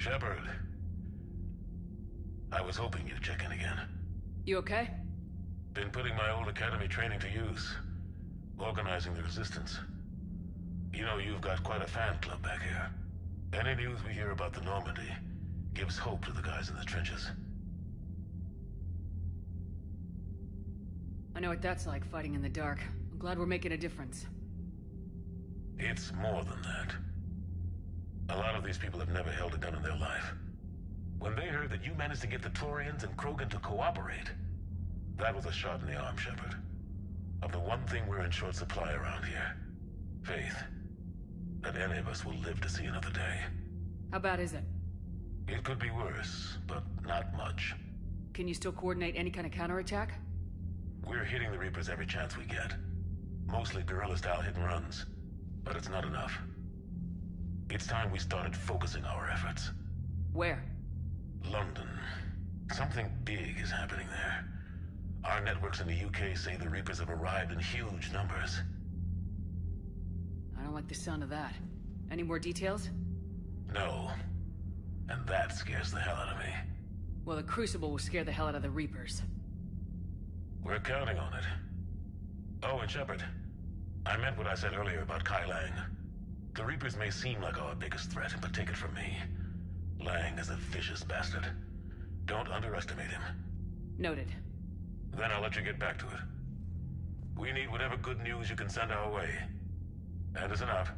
Shepard. I was hoping you'd check in again. You okay? Been putting my old academy training to use. Organizing the resistance. You know, you've got quite a fan club back here. Any news we hear about the Normandy gives hope to the guys in the trenches. I know what that's like, fighting in the dark. I'm glad we're making a difference. It's more than that. A lot of these people have never held a gun in their life. When they heard that you managed to get the Torians and Krogan to cooperate, that was a shot in the arm, Shepard. Of the one thing we're in short supply around here. Faith. That any of us will live to see another day. How bad is it? It could be worse, but not much. Can you still coordinate any kind of counterattack? We're hitting the Reapers every chance we get. Mostly guerrilla-style hit-and-runs. But it's not enough. It's time we started focusing our efforts. Where? London. Something big is happening there. Our networks in the UK say the Reapers have arrived in huge numbers. I don't like the sound of that. Any more details? No. And that scares the hell out of me. Well, the Crucible will scare the hell out of the Reapers. We're counting on it. Oh, and Shepard, I meant what I said earlier about Kai Lang. The Reapers may seem like our biggest threat, but take it from me. Lang is a vicious bastard. Don't underestimate him. Noted. Then I'll let you get back to it. We need whatever good news you can send our way. And it's enough.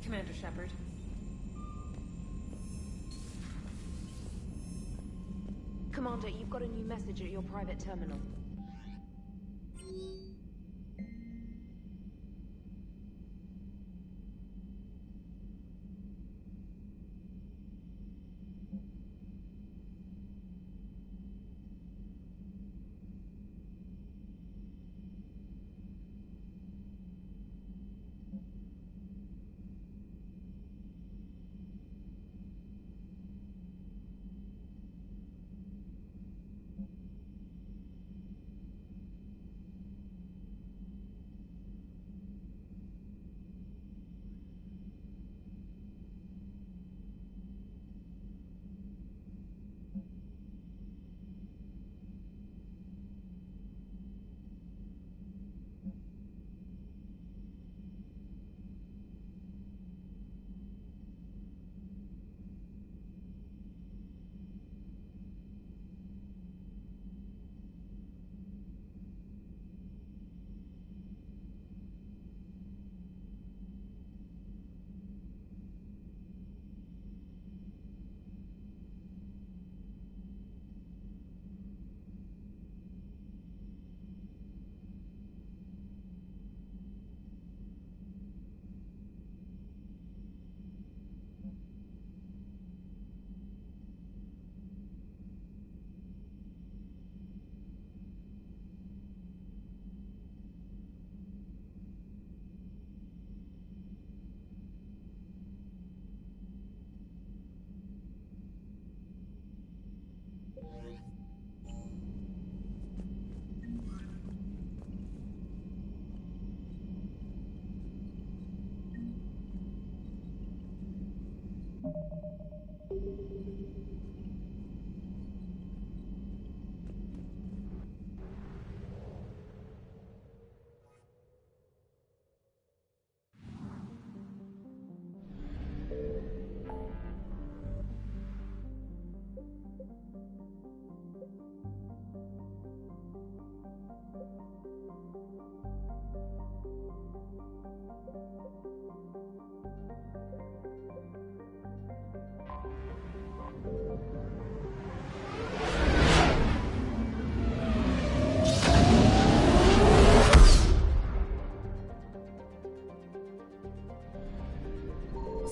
Commander Shepard. Commander, you've got a new message at your private terminal.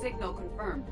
Signal confirmed.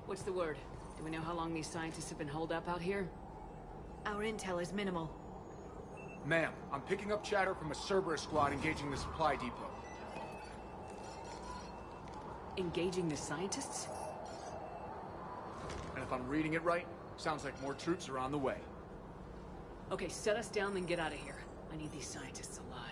What's the word? Do we know how long these scientists have been holed up out here? Our intel is minimal. Ma'am, I'm picking up chatter from a Cerberus squad engaging the supply depot. Engaging the scientists? And if I'm reading it right, sounds like more troops are on the way. Okay, set us down, then get out of here. I need these scientists alive.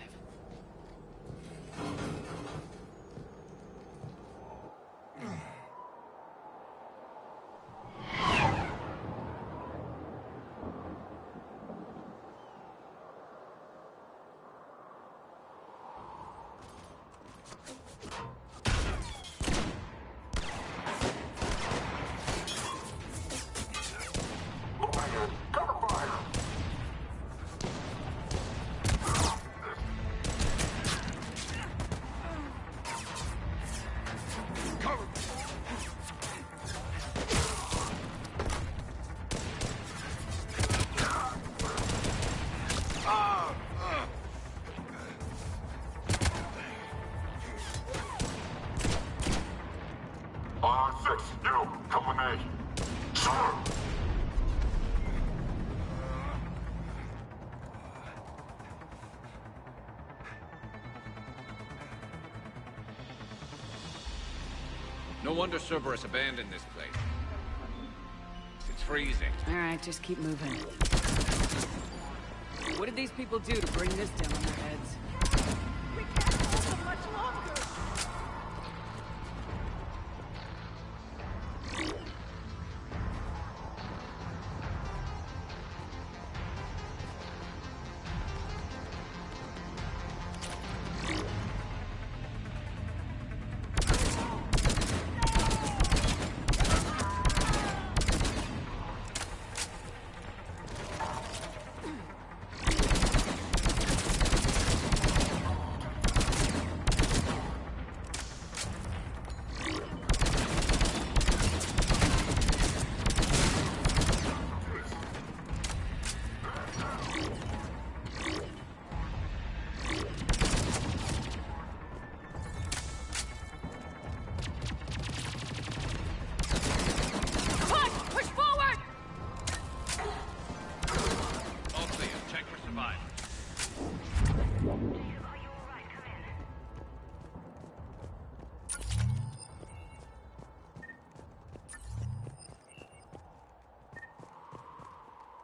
No wonder Cerberus abandoned this place. It's freezing. All right, just keep moving. What did these people do to bring this down on their heads? We can't hold them much longer.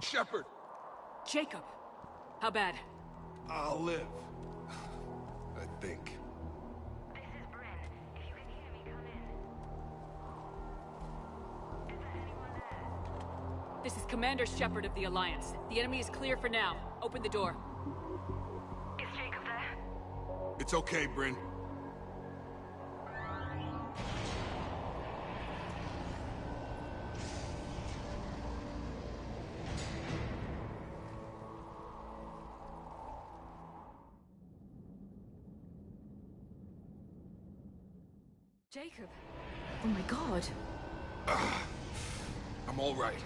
Shepard! Jacob! How bad? I'll live. I think. This is Bryn. If you can hear me, come in. Is there anyone there? This is Commander Shepard of the Alliance. The enemy is clear for now. Open the door. Is Jacob there? It's okay, Bryn. Jacob. Oh my god. I'm all right.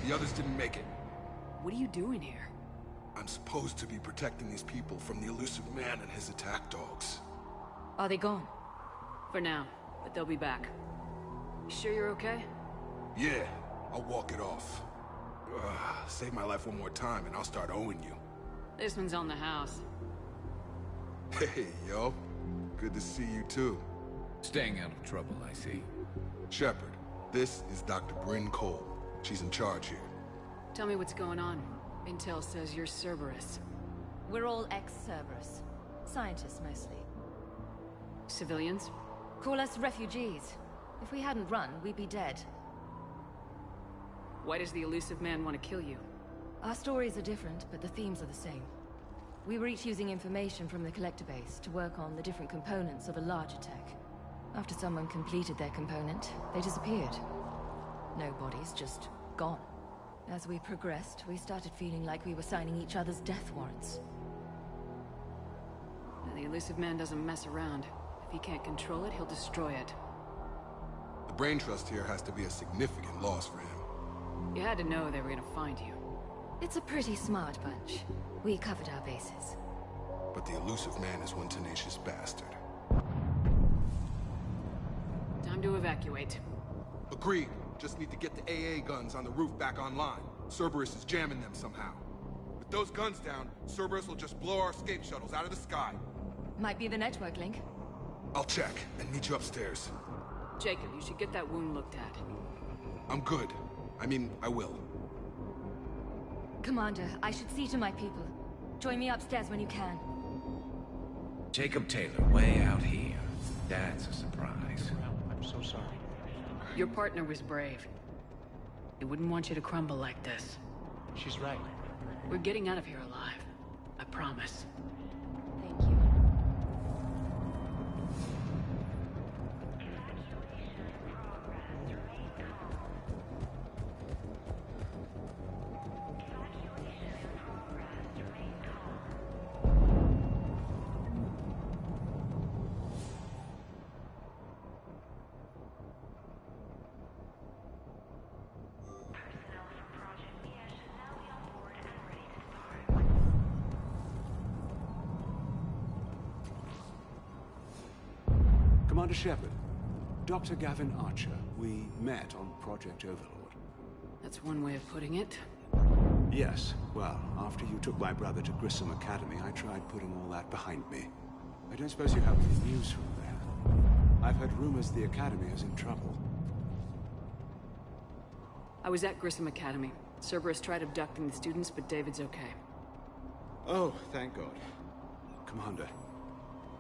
The others didn't make it. What are you doing here? I'm supposed to be protecting these people from the elusive man and his attack dogs. Are they gone? For now, but they'll be back. You sure you're okay? Yeah, I'll walk it off. Save my life one more time and I'll start owing you. This one's on the house. Hey, yo. Good to see you too. Staying out of trouble, I see. Shepard, this is Dr. Bryn Cole. She's in charge here. Tell me what's going on. Intel says you're Cerberus. We're all ex-Cerberus. Scientists, mostly. Civilians? Call us refugees. If we hadn't run, we'd be dead. Why does the elusive man want to kill you? Our stories are different, but the themes are the same. We were each using information from the collector base to work on the different components of a larger tech. After someone completed their component, they disappeared. No bodies, just gone. As we progressed, we started feeling like we were signing each other's death warrants. The elusive man doesn't mess around. If he can't control it, he'll destroy it. The brain trust here has to be a significant loss for him. You had to know they were gonna find you. It's a pretty smart bunch. We covered our bases. But the elusive man is one tenacious bastard. Time to evacuate. Agreed. Just need to get the AA guns on the roof back online. Cerberus is jamming them somehow. With those guns down, Cerberus will just blow our escape shuttles out of the sky. Might be the network link. I'll check and meet you upstairs. Jacob, you should get that wound looked at. I'm good. I mean, I will. Commander, I should see to my people. Join me upstairs when you can. Jacob Taylor, way out here. That's a surprise. I'm so sorry. Your partner was brave. He wouldn't want you to crumble like this. She's right. We're getting out of here alive. I promise. Thank you. Commander Shepard, Dr. Gavin Archer, we met on Project Overlord. That's one way of putting it. Yes, well, after you took my brother to Grissom Academy, I tried putting all that behind me. I don't suppose you have any news from there. I've heard rumors the Academy is in trouble. I was at Grissom Academy. Cerberus tried abducting the students, but David's okay. Oh, thank God. Commander,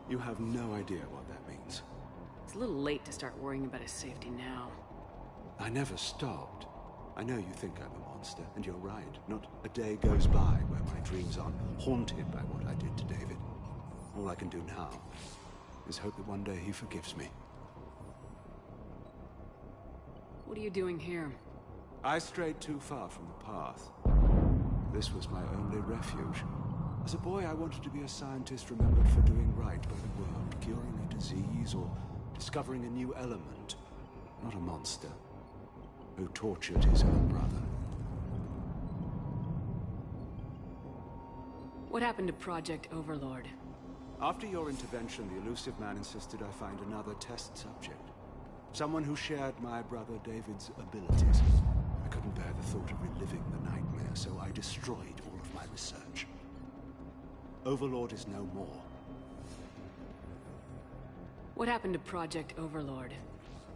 you have no idea what that means. It's a little late to start worrying about his safety now. I never stopped. I know you think I'm a monster, and you're right. Not a day goes by where my dreams aren't haunted by what I did to David. All I can do now is hope that one day he forgives me. What are you doing here? I strayed too far from the path. This was my only refuge. As a boy, I wanted to be a scientist remembered for doing right by the world, curing a disease or discovering a new element. Not a monster who tortured his own brother. What happened to Project Overlord? After your intervention, the elusive man insisted I find another test subject. Someone who shared my brother David's abilities. I couldn't bear the thought of reliving the nightmare, so I destroyed all of my research. Overlord is no more. What happened to Project Overlord?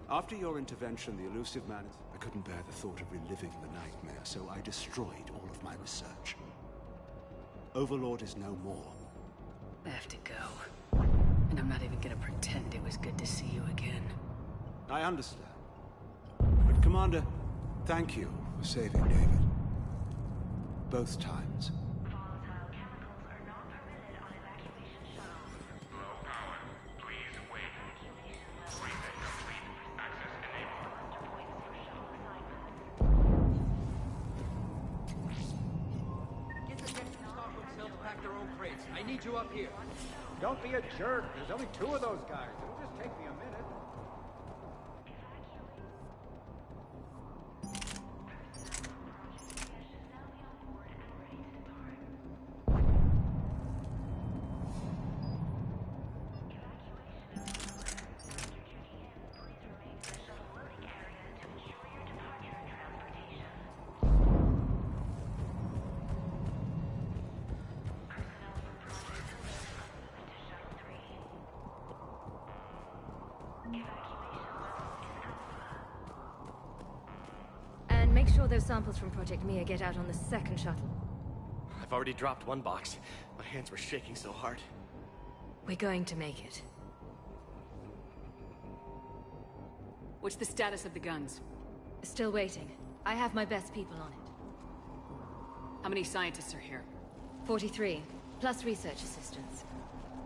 After your intervention, the elusive man... I couldn't bear the thought of reliving the nightmare, so I destroyed all of my research. Overlord is no more. I have to go. And I'm not even gonna pretend it was good to see you again. I understand. But Commander, thank you for saving David. Both times. I need you up here. Don't be a jerk. There's only 2 of those guys. It'll just take me a minute. And make sure those samples from Project Mia get out on the second shuttle. I've already dropped 1 box. My hands were shaking so hard. We're going to make it. What's the status of the guns? Still waiting. I have my best people on it. How many scientists are here? 43, plus research assistants.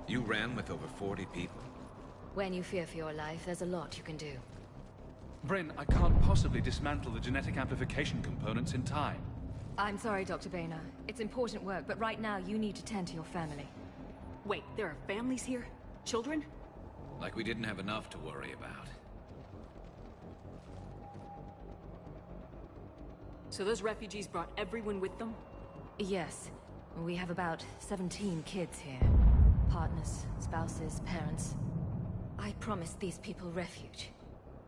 You ran with over 40 people? When you fear for your life, there's a lot you can do. Bryn, I can't possibly dismantle the genetic amplification components in time. I'm sorry, Dr. Boehner. It's important work, but right now you need to tend to your family. Wait, there are families here? Children? Like we didn't have enough to worry about. So those refugees brought everyone with them? Yes. We have about 17 kids here. Partners, spouses, parents. I promised these people refuge.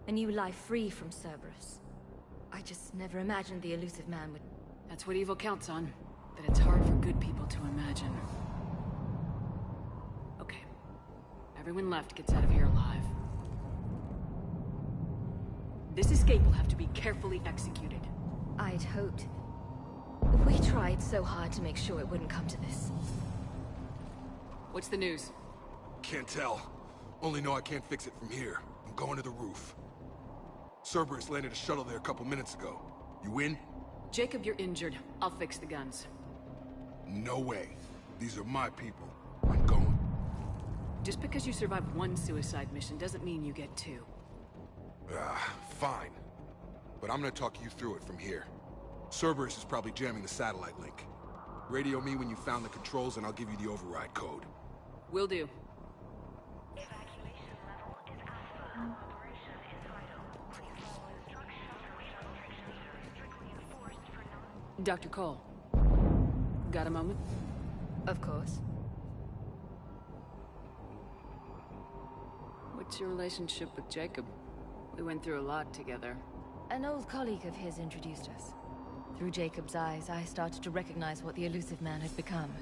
A new life free from Cerberus. I just never imagined the elusive man would... That's what evil counts on. That it's hard for good people to imagine. Okay. Everyone left gets out of here alive. This escape will have to be carefully executed. I'd hoped. We tried so hard to make sure it wouldn't come to this. What's the news? Can't tell. Only know I can't fix it from here. I'm going to the roof. Cerberus landed a shuttle there a couple minutes ago. You in? Jacob, you're injured. I'll fix the guns. No way. These are my people. I'm going. Just because you survived 1 suicide mission doesn't mean you get 2. Fine. But I'm gonna talk you through it from here. Cerberus is probably jamming the satellite link. Radio me when you found the controls and I'll give you the override code. Will do. Evacuation level is Alpha. Operation is vital. Please follow instructions. Radar restrictions are strictly enforced for non... Dr. Cole. Got a moment? Of course. What's your relationship with Jacob? We went through a lot together. An old colleague of his introduced us. Through Jacob's eyes, I started to recognize what the elusive man had become.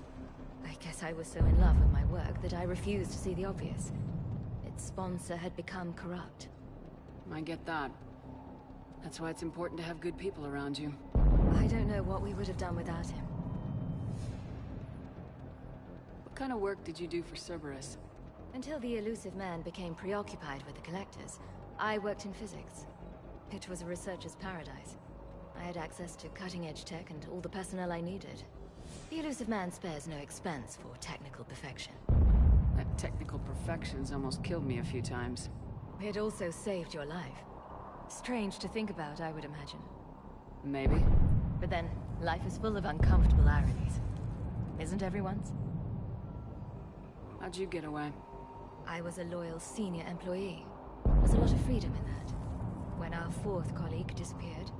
I guess I was so in love with my work that I refused to see the obvious. Its sponsor had become corrupt. I get that. That's why it's important to have good people around you. I don't know what we would have done without him. What kind of work did you do for Cerberus? Until the elusive man became preoccupied with the collectors, I worked in physics. It was a researcher's paradise. I had access to cutting-edge tech and all the personnel I needed. The elusive man spares no expense for technical perfection. That technical perfection's almost killed me a few times. It also saved your life. Strange to think about, I would imagine. Maybe. But then, life is full of uncomfortable ironies. Isn't everyone's? How'd you get away? I was a loyal senior employee. There's a lot of freedom in that. When our fourth colleague disappeared,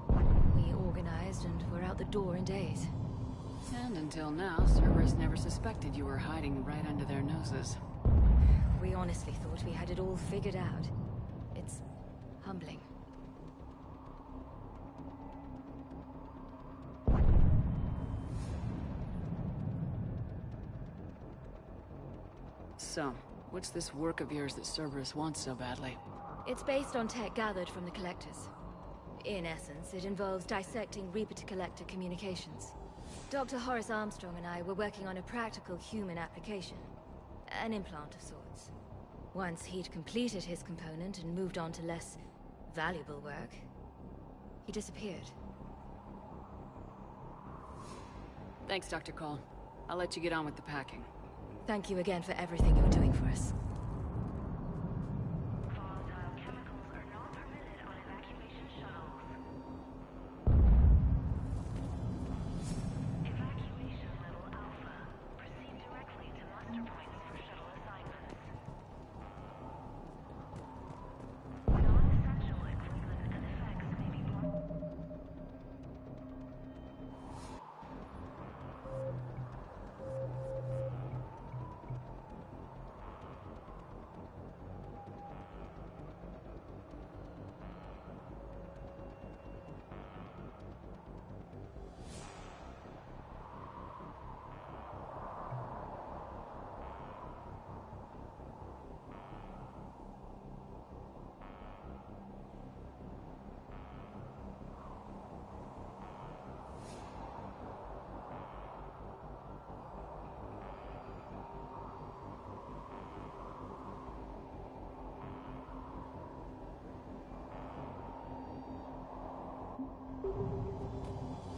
we organized and were out the door in days. And until now, Cerberus never suspected you were hiding right under their noses. We honestly thought we had it all figured out. It's humbling. So, what's this work of yours that Cerberus wants so badly? It's based on tech gathered from the Collectors. In essence, it involves dissecting Reaper-to-Collector communications. Dr. Horace Armstrong and I were working on a practical human application. An implant of sorts. Once he'd completed his component and moved on to less valuable work, he disappeared. Thanks, Dr. Cole. I'll let you get on with the packing. Thank you again for everything you're doing for us. Volatile chemicals are not permitted on evacuation shuttles. Evacuation level Alpha. Proceed directly to muster points for shuttle assignments. Non-essential equipment and effects may be blocked.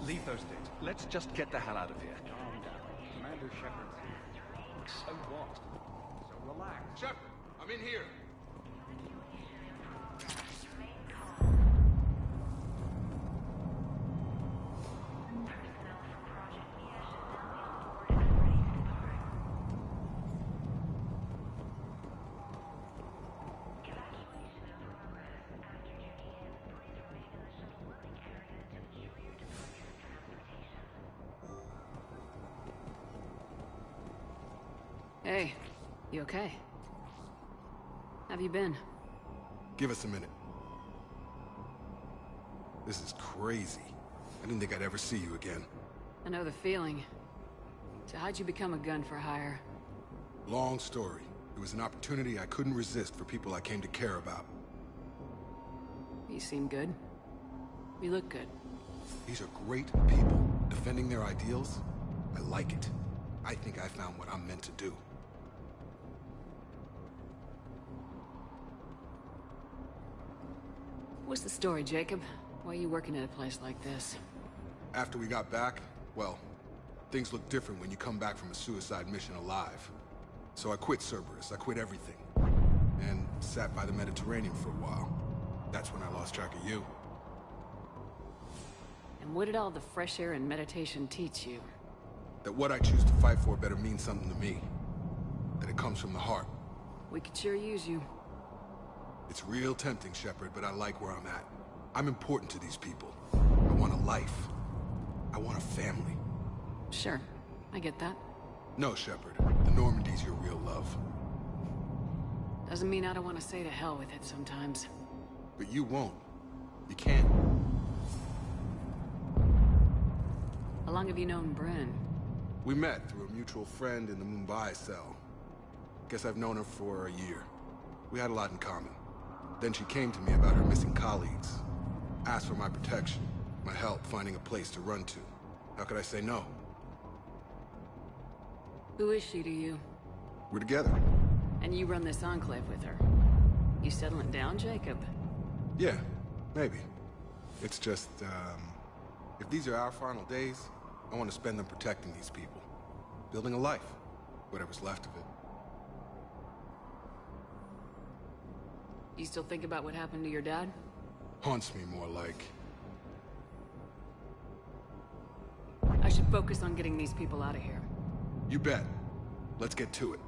Leave those things. Let's just get the hell out of here. Calm down. Commander Shepard's here. So what? So relax. Shepard, I'm in here. Personnel from Project Mia should now be on board and ready to depart. Evacuation in progress. After tuning in, please remain in the shuttle loading area to ensure your departure and transportation. Hey, you okay? Have you been? Give us a minute. This is crazy. I didn't think I'd ever see you again. I know the feeling. So how'd you become a gun for hire? Long story. It was an opportunity I couldn't resist for people I came to care about. You seem good. You look good. These are great people, defending their ideals. I like it. I think I found what I'm meant to do. What's the story, Jacob? Why are you working at a place like this? After we got back, well, things look different when you come back from a suicide mission alive. So I quit Cerberus, I quit everything. And sat by the Mediterranean for a while. That's when I lost track of you. And what did all the fresh air and meditation teach you? That what I choose to fight for better mean something to me. That it comes from the heart. We could sure use you. It's real tempting, Shepard, but I like where I'm at. I'm important to these people. I want a life. I want a family. Sure, I get that. No, Shepard. The Normandy's your real love. Doesn't mean I don't want to say to hell with it sometimes. But you won't. You can't. How long have you known Bryn? We met through a mutual friend in the Mumbai cell. Guess I've known her for a year. We had a lot in common. Then she came to me about her missing colleagues. Asked for my protection, my help finding a place to run to. How could I say no? Who is she to you? We're together. And you run this enclave with her. You settling down, Jacob? Yeah, maybe. It's just, if these are our final days, I want to spend them protecting these people. Building a life. Whatever's left of it. You still think about what happened to your dad? Haunts me more like. I should focus on getting these people out of here. You bet. Let's get to it.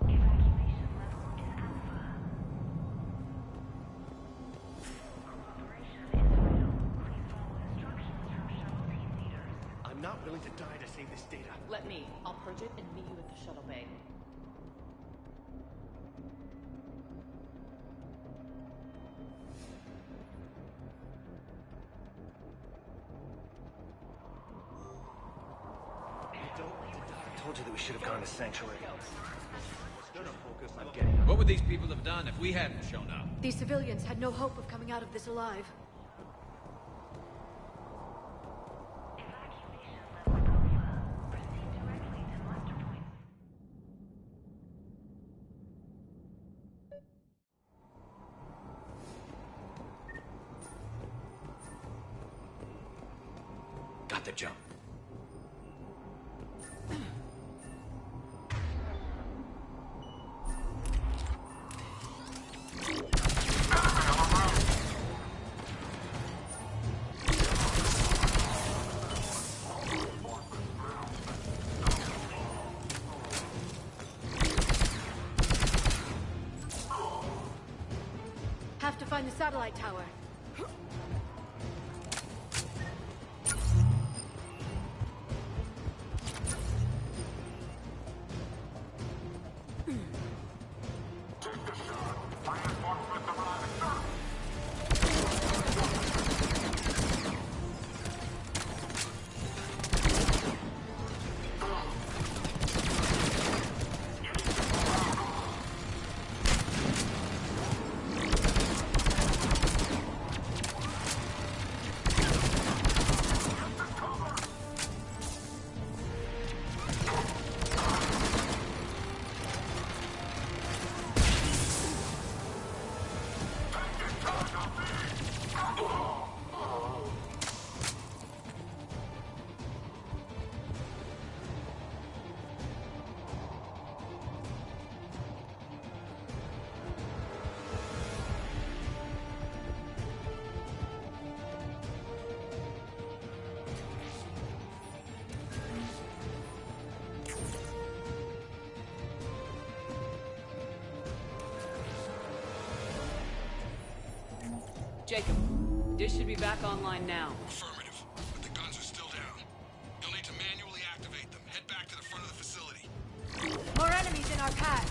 Evacuation level is Alpha. Cooperation is vital. Please follow instructions from shuttle team leaders. I'm not willing to die to save this data. Let me. I'll purge it and meet you at the shuttle bay. I told you that we should have gone to Sanctuary. What would these people have done if we hadn't shown up? These civilians had no hope of coming out of this alive. Evacuation level Alpha. Proceed directly to muster point. Got the jump. Have to find the satellite tower. Jacob, dish should be back online now. Affirmative. But the guns are still down. You'll need to manually activate them. Head back to the front of the facility. More enemies in our path.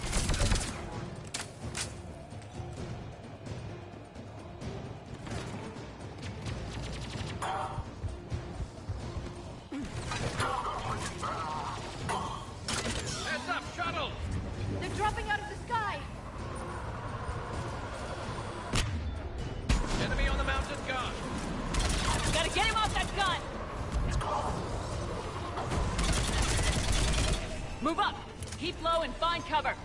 Heads up, shuttle! They're dropping out of the sky. Enemy on the mountain gun! Gotta get him off that gun! Move up! Keep low and find cover!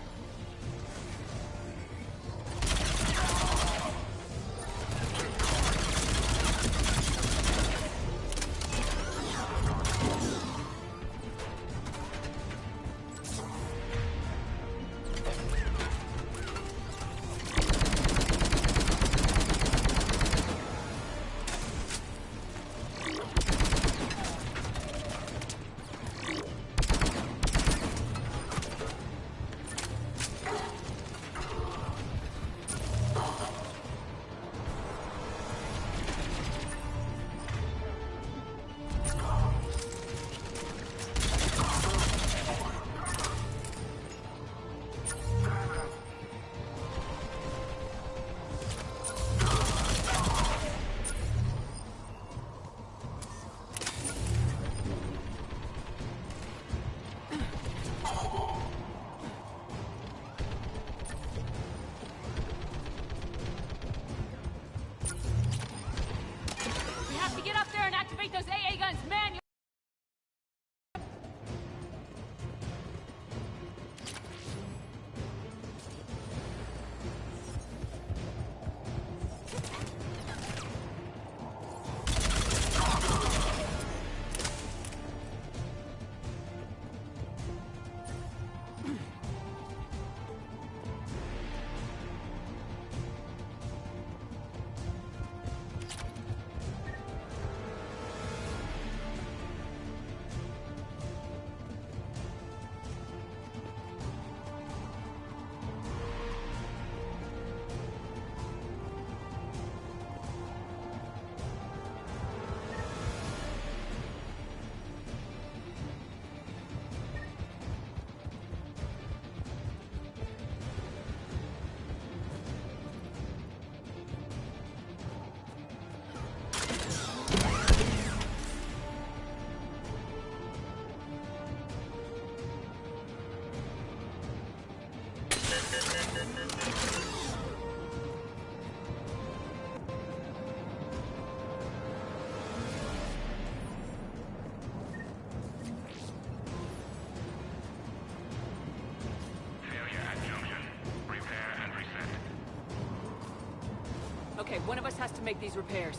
Okay, one of us has to make these repairs.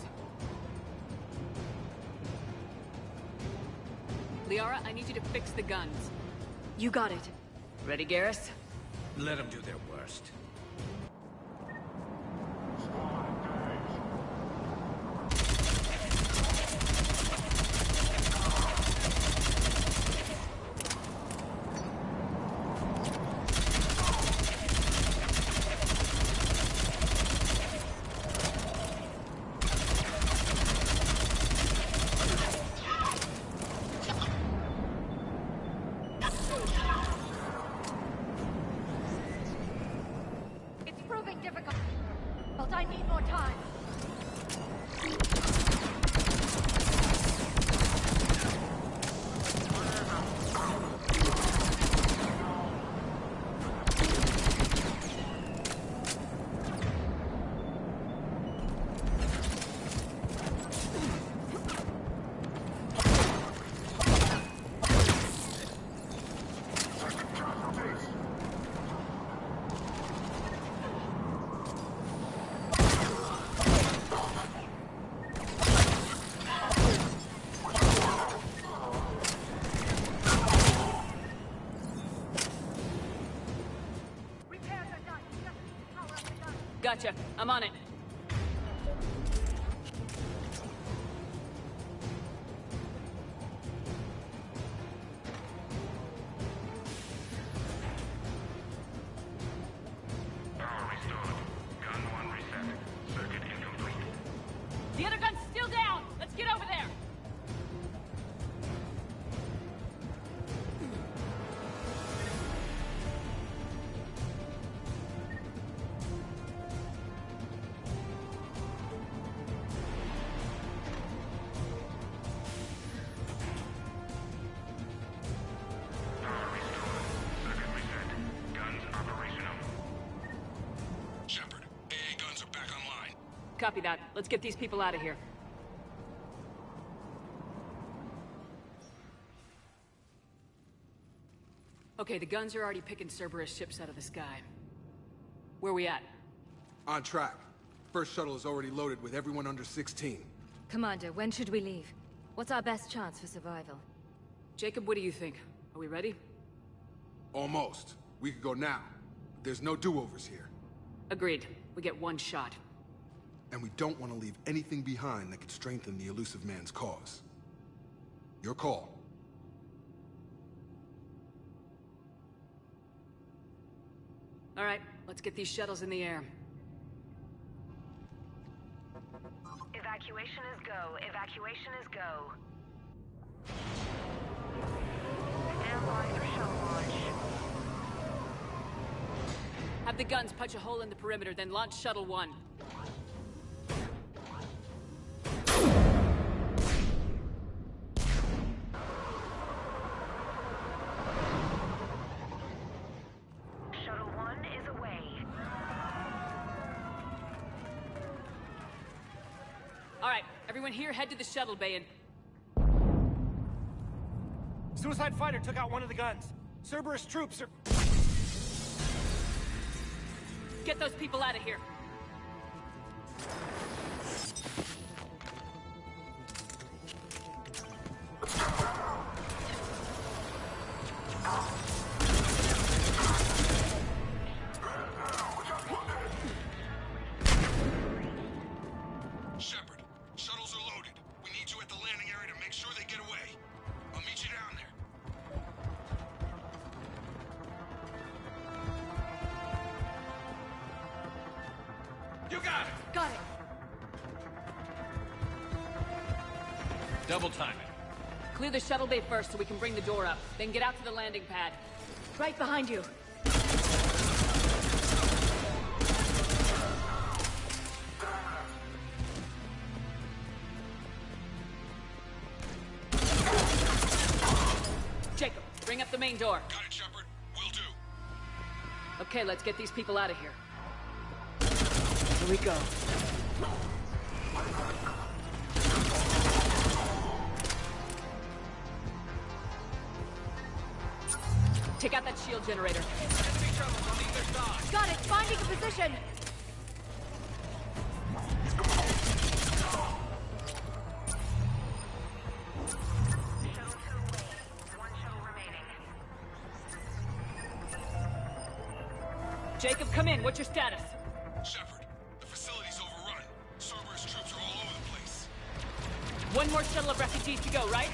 Liara, I need you to fix the guns. You got it. Ready, Garrus? Let them do their worst. It's proving difficult. But I need more time. Gotcha. I'm on it. Power restored. Gun 1 reset. Circuit incomplete. The other gun's still down! Let's get over there! Power restored. Circuit reset. Guns operational. Shepard, AA guns are back online. Copy that. Let's get these people out of here. Okay, the guns are already picking Cerberus ships out of the sky. Where we at? On track. First shuttle is already loaded with everyone under 16. Commander, when should we leave? What's our best chance for survival? Jacob, what do you think? Are we ready? Almost. We could go now. But there's no do-overs here. Agreed. We get one shot. And we don't want to leave anything behind that could strengthen the elusive man's cause. Your call. All right, let's get these shuttles in the air. Evacuation is go. Evacuation is go. Stand by for shuttle launch. Have the guns punch a hole in the perimeter, then launch Shuttle 1. Shuttle 1 is away. All right, everyone here, head to the shuttle bay and... Suicide fighter took out one of the guns. Cerberus troops are... Get those people out of here. Shepard, shuttles are loaded. We need you at the landing area to make sure they get away. I'll meet you down there. You got it! Got it. Double time it. Clear the shuttle bay first so we can bring the door up. Then get out to the landing pad. Right behind you. Jacob, bring up the main door. Got it, Shepard. Will do. Okay, let's get these people out of here. Here we go. Take out that shield generator. Enemy trouble on either side. Got it! Finding a position! Jacob, come in. What's your status? Shepard, the facility's overrun. Cerberus troops are all over the place. One more shuttle of refugees to go, right?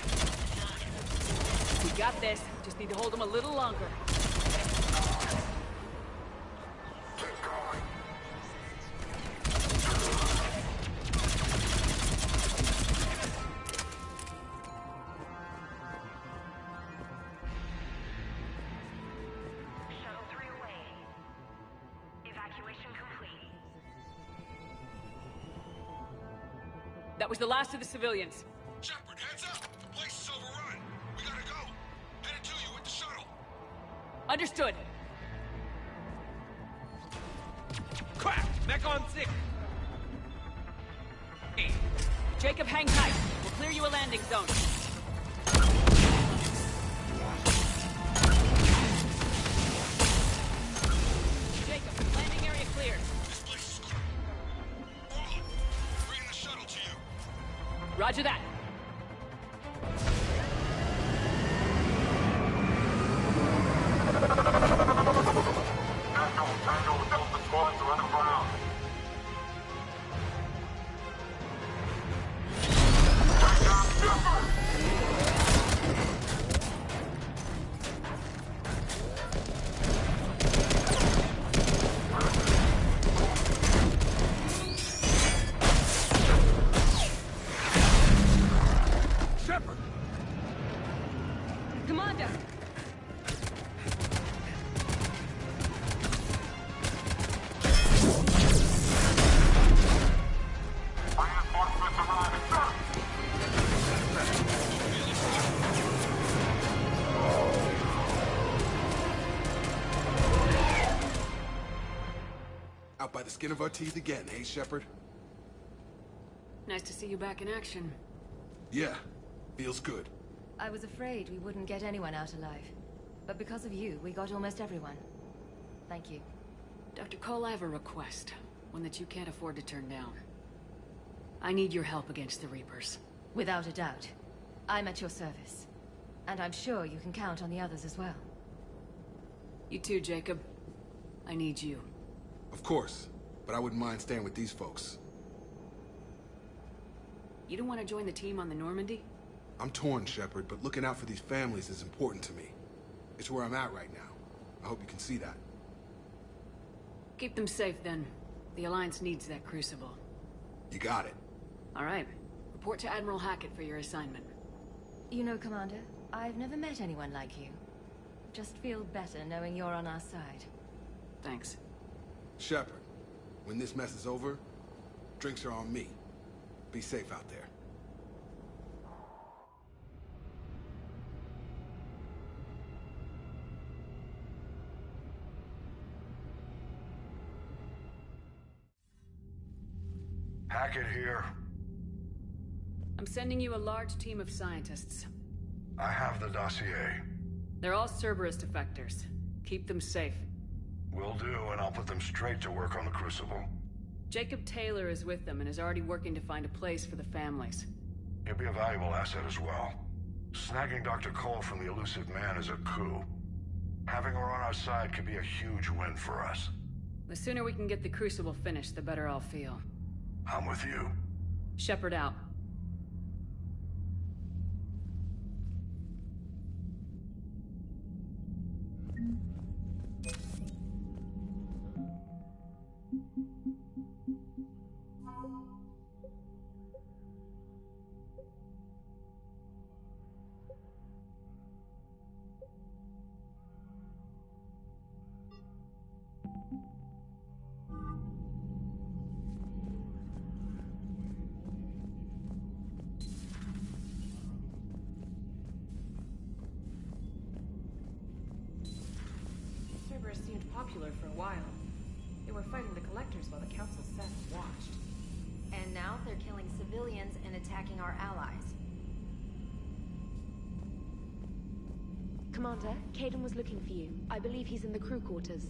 We got this. Just need to hold them a little longer. Shuttle 3 away. Evacuation complete. That was the last of the civilians. Shepard, heads up! The place is overrun. We gotta go. Headed to you with the shuttle. Understood. Crack! Mech on 6. Jacob, hang tight. We'll clear you a landing zone. Jacob, landing area cleared. This place is clear. Roland, bringing the shuttle to you. Roger that. Shepard! Commander! Out by the skin of our teeth again, hey, Shepard? Nice to see you back in action. Yeah, feels good. I was afraid we wouldn't get anyone out alive. But because of you, we got almost everyone. Thank you. Dr. Cole, I have a request. One that you can't afford to turn down. I need your help against the Reapers. Without a doubt. I'm at your service. And I'm sure you can count on the others as well. You too, Jacob. I need you. Of course, but I wouldn't mind staying with these folks. You don't want to join the team on the Normandy? I'm torn, Shepard, but looking out for these families is important to me. It's where I'm at right now. I hope you can see that. Keep them safe, then. The Alliance needs that crucible. You got it. All right. Report to Admiral Hackett for your assignment. You know, Commander, I've never met anyone like you. Just feel better knowing you're on our side. Thanks. Shepard, when this mess is over, drinks are on me. Be safe out there. Hackett here. I'm sending you a large team of scientists. I have the dossier. They're all Cerberus defectors. Keep them safe. Will do, and I'll put them straight to work on the Crucible. Jacob Taylor is with them and is already working to find a place for the families. He'll be a valuable asset as well. Snagging Dr. Cole from the elusive man is a coup. Having her on our side could be a huge win for us. The sooner we can get the Crucible finished, the better I'll feel. I'm with you. Shepard out. Cerberus seemed popular for a while. They were fighting the Collectors while the Council sat and watched. And now they're killing civilians and attacking our allies. Commander, Caden was looking for you. I believe he's in the crew quarters.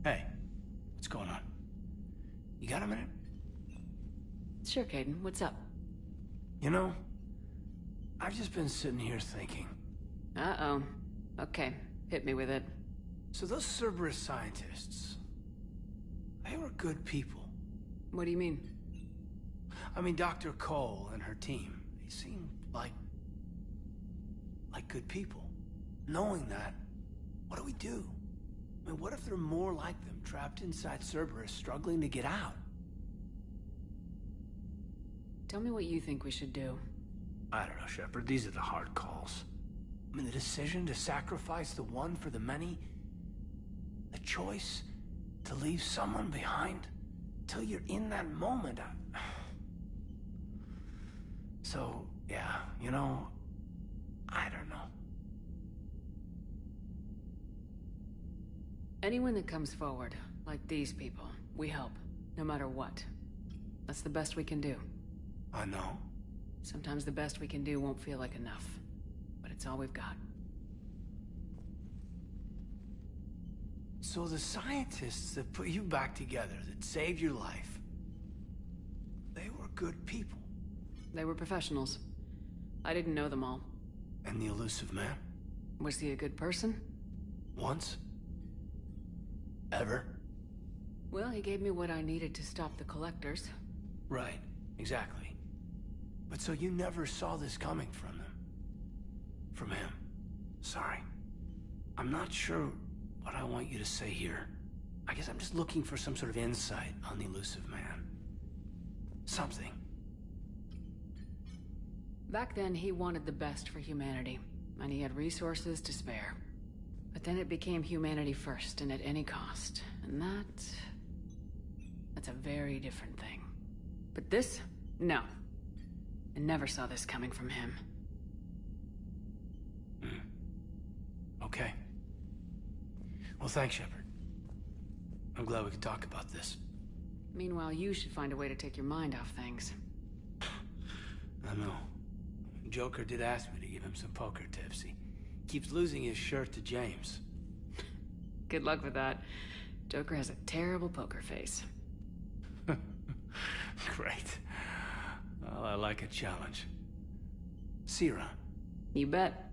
Hey, what's going on? You got a minute? Sure, Caden. What's up? You know, I've just been sitting here thinking. Uh-oh. Okay, hit me with it. So those Cerberus scientists, they were good people. What do you mean? I mean, Dr. Cole and her team, they seemed like good people. Knowing that, what do we do? I mean, what if there are more like them, trapped inside Cerberus, struggling to get out? Tell me what you think we should do. I don't know, Shepard. These are the hard calls. I mean, the decision to sacrifice the one for the many, the choice to leave someone behind till you're in that moment. So, yeah, you know, I don't know. Anyone that comes forward, like these people, we help, no matter what. That's the best we can do. I know. Sometimes the best we can do won't feel like enough, but it's all we've got. So the scientists that put you back together, that saved your life, they were good people. They were professionals. I didn't know them all. And the elusive man? Was he a good person? Once? Ever? Well, he gave me what I needed to stop the Collectors. Right, exactly. But so you never saw this coming from them? From him? Sorry. I'm not sure what I want you to say here. I guess I'm just looking for some sort of insight on the elusive man. Something. Back then, he wanted the best for humanity, and he had resources to spare. But then it became humanity first, and at any cost. And that's a very different thing. But this? No. I never saw this coming from him. Okay. Well, thanks, Shepard. I'm glad we could talk about this. Meanwhile, you should find a way to take your mind off things. I know. Joker did ask me to give him some poker tips. He keeps losing his shirt to James. Good luck with that. Joker has a terrible poker face. Great. Well, I like a challenge. See you around. You bet.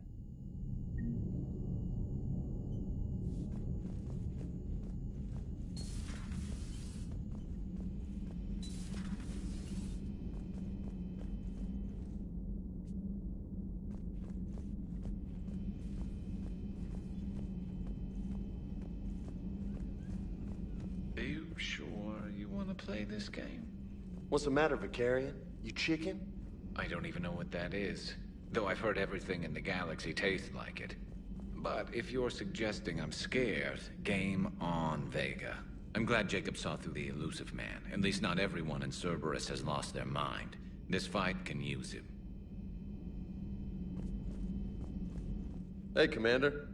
Play this game? What's the matter, Vicarian? You chicken? I don't even know what that is. Though I've heard everything in the galaxy tastes like it. But if you're suggesting I'm scared, game on, Vega. I'm glad Jacob saw through the elusive man. At least not everyone in Cerberus has lost their mind. This fight can use him. Hey, Commander.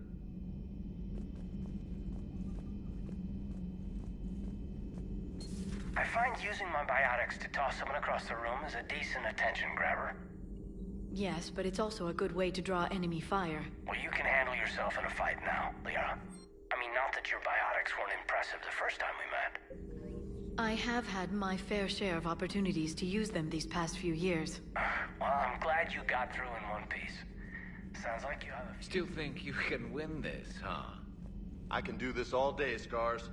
I find using my biotics to toss someone across the room is a decent attention grabber. Yes, but it's also a good way to draw enemy fire. Well, you can handle yourself in a fight now, Liara. I mean, not that your biotics weren't impressive the first time we met. I have had my fair share of opportunities to use them these past few years. Well, I'm glad you got through in one piece. So, Sounds like you have a... Still think you can win this, huh? I can do this all day, Scars.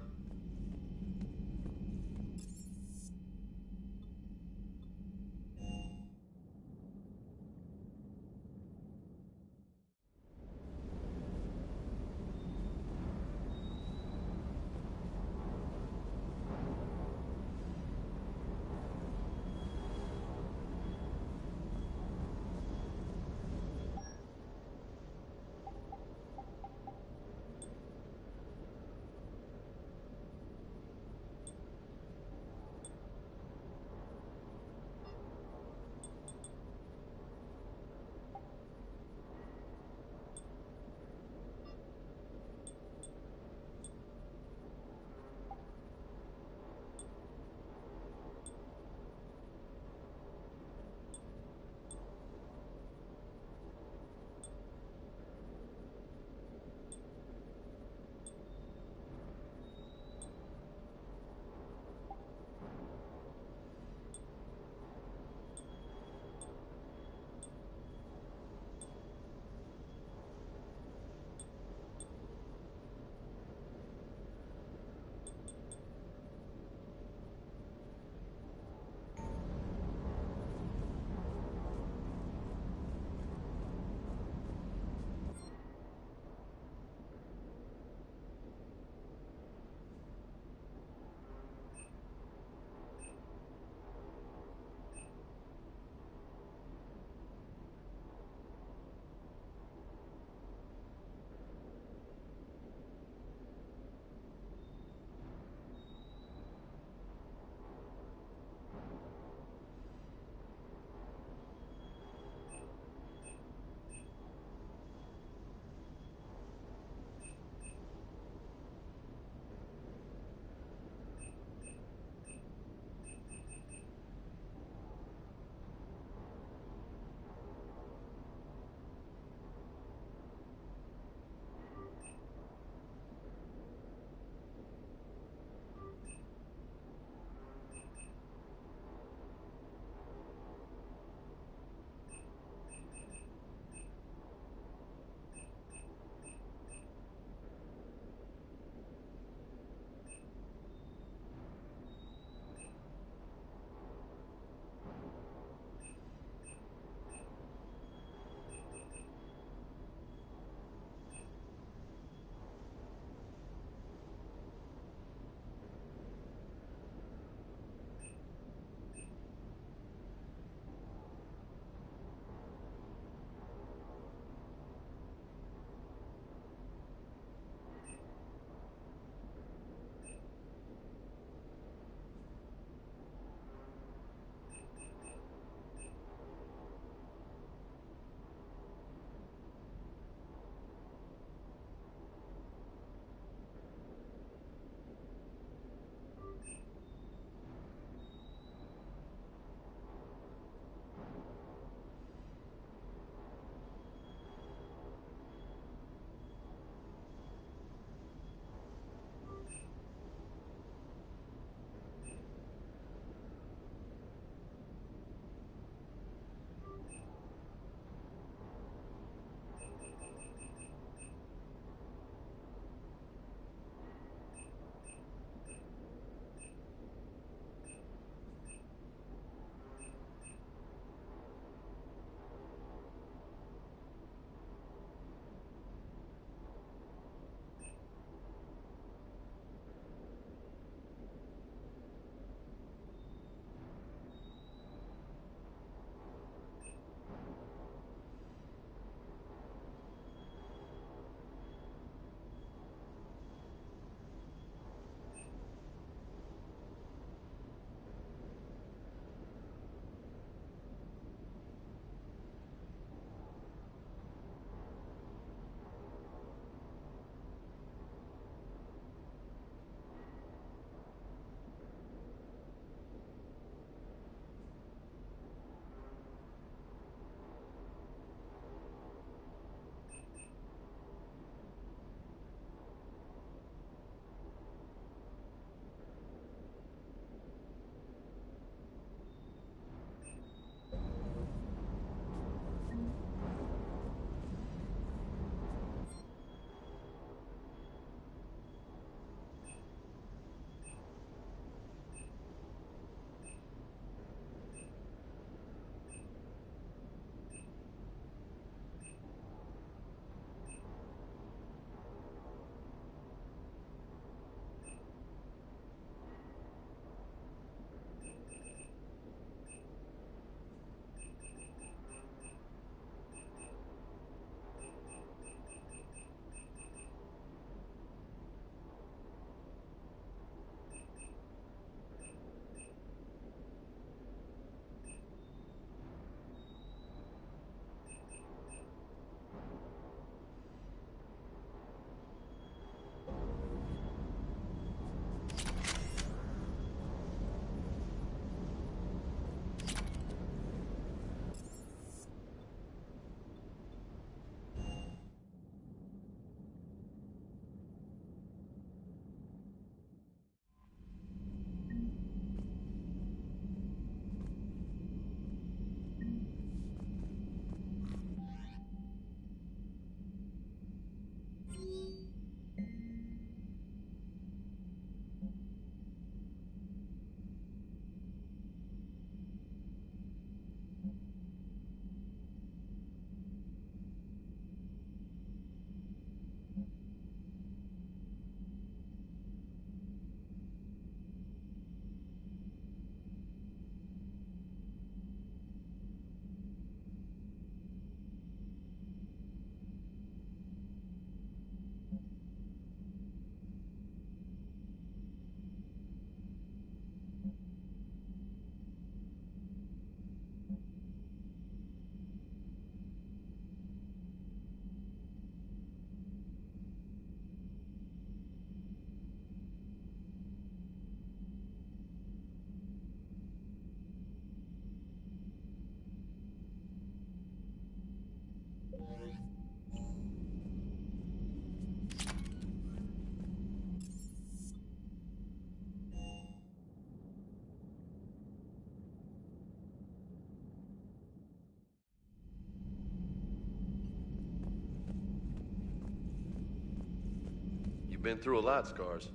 been through a lot, Scars.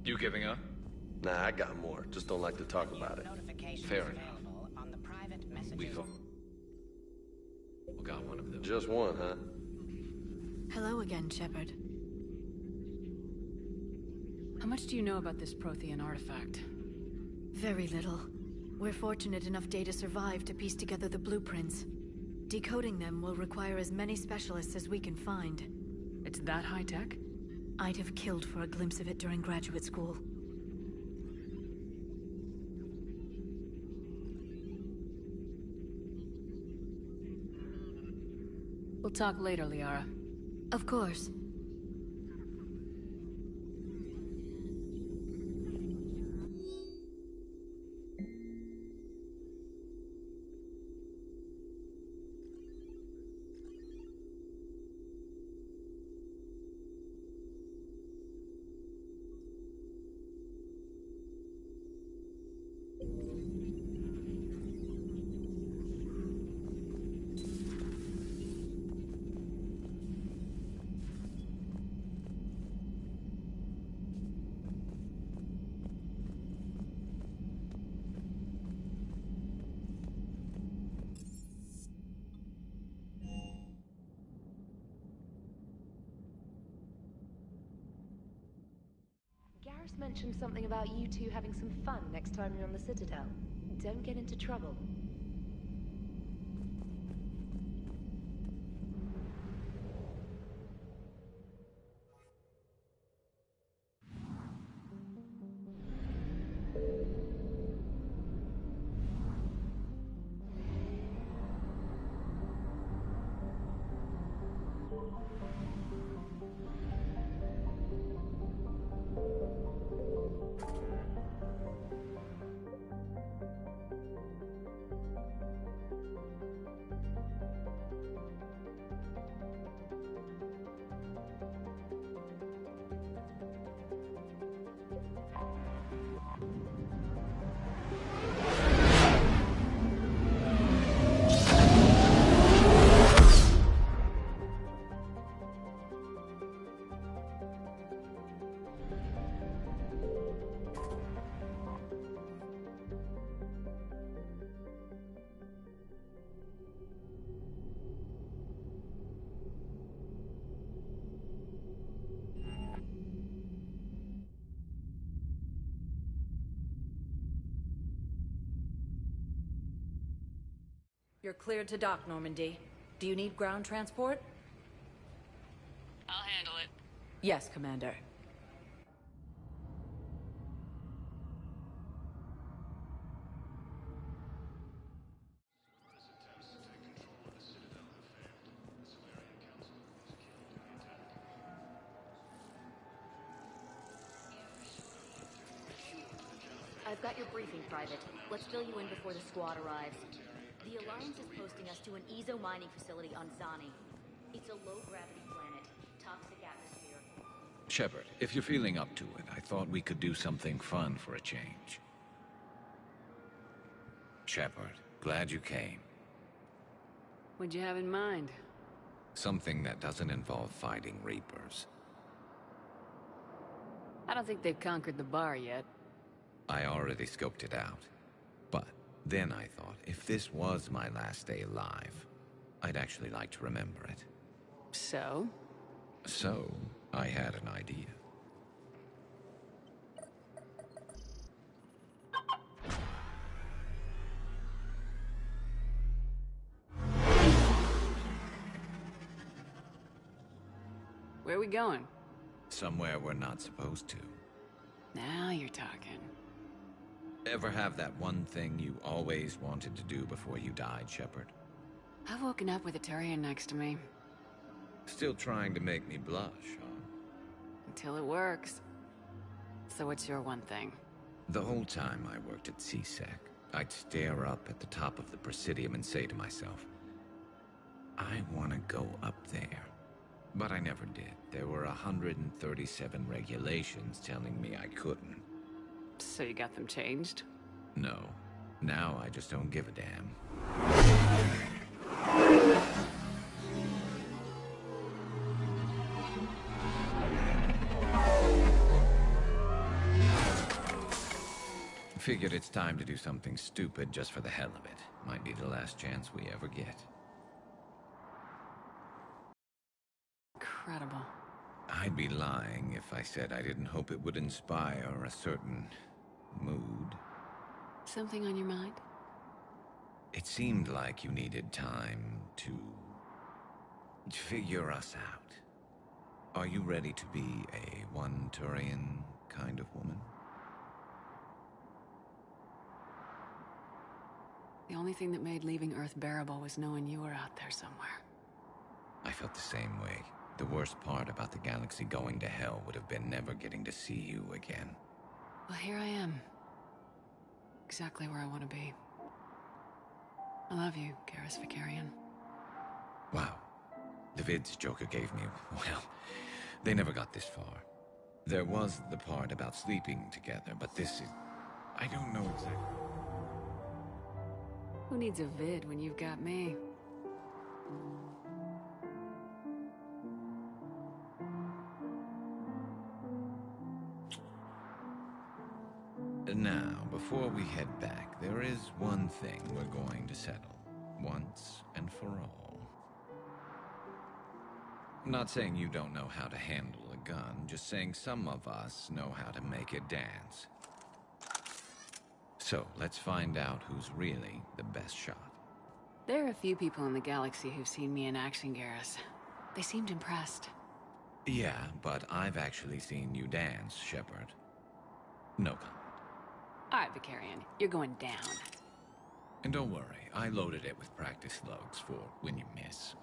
You giving up? Nah, I got more. Just don't like to talk about it. Fair enough. We've got one of them. Just one, huh? Hello again, Shepard. How much do you know about this Prothean artifact? Very little. We're fortunate enough Data survived to piece together the blueprints. Decoding them will require as many specialists as we can find. It's that high-tech? I'd have killed for a glimpse of it during graduate school. We'll talk later, Liara. Of course. Garrus mentioned something about you two having some fun next time you're on the Citadel. Don't get into trouble. You're cleared to dock, Normandy. Do you need ground transport? I'll handle it. Yes, Commander. I've got your briefing, Private. Let's fill you in before the squad arrives. The Alliance is posting us to an Ezo mining facility on Zani. It's a low-gravity planet, toxic atmosphere. Shepard, if you're feeling up to it, I thought we could do something fun for a change. Shepard, glad you came. What'd you have in mind? Something that doesn't involve fighting Reapers. I don't think they've conquered the bar yet. I already scoped it out. But then I thought, if this was my last day alive, I'd actually like to remember it. So? So, I had an idea. Where are we going? Somewhere we're not supposed to. Now you're talking. Ever have that one thing you always wanted to do before you died, Shepard? I've woken up with a Turian next to me. Still trying to make me blush, huh? Until it works. So what's your one thing? The whole time I worked at CSEC, I'd stare up at the top of the Presidium and say to myself, I want to go up there. But I never did. There were 137 regulations telling me I couldn't. So you got them changed? No. Now I just don't give a damn. Figured it's time to do something stupid just for the hell of it. Might be the last chance we ever get. Incredible. I'd be lying if I said I didn't hope it would inspire a certain mood. Something on your mind? It seemed like you needed time to figure us out. Are you ready to be a one-Turian kind of woman? The only thing that made leaving Earth bearable was knowing you were out there somewhere. I felt the same way. The worst part about the galaxy going to hell would have been never getting to see you again. Well, here I am. Exactly where I want to be. I love you, Garrus Vicarian. Wow. The vids Joker gave me, well, they never got this far. There was the part about sleeping together, but this is... I don't know exactly... Who needs a vid when you've got me? Now, before we head back, there is one thing we're going to settle. Once and for all. I'm not saying you don't know how to handle a gun, just saying some of us know how to make it dance. So, let's find out who's really the best shot. There are a few people in the galaxy who've seen me in action, Garrus. They seemed impressed. Yeah, but I've actually seen you dance, Shepard. No comment. All right, Vicarian, you're going down. And don't worry, I loaded it with practice slugs for when you miss.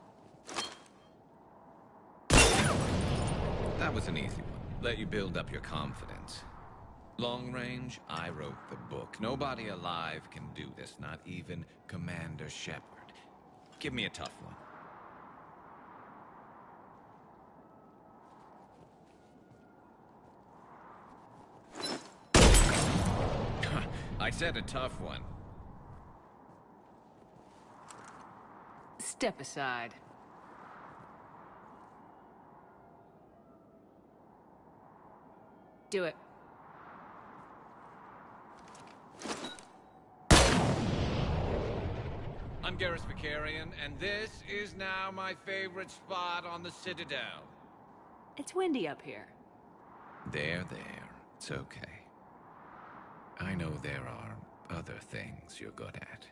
That was an easy one. Let you build up your confidence. Long range, I wrote the book. Nobody alive can do this, not even Commander Shepard. Give me a tough one. I said a tough one. Step aside. Do it. I'm Garrus Vicarian, and this is now my favorite spot on the Citadel. It's windy up here. There. It's okay. I know there are other things you're good at.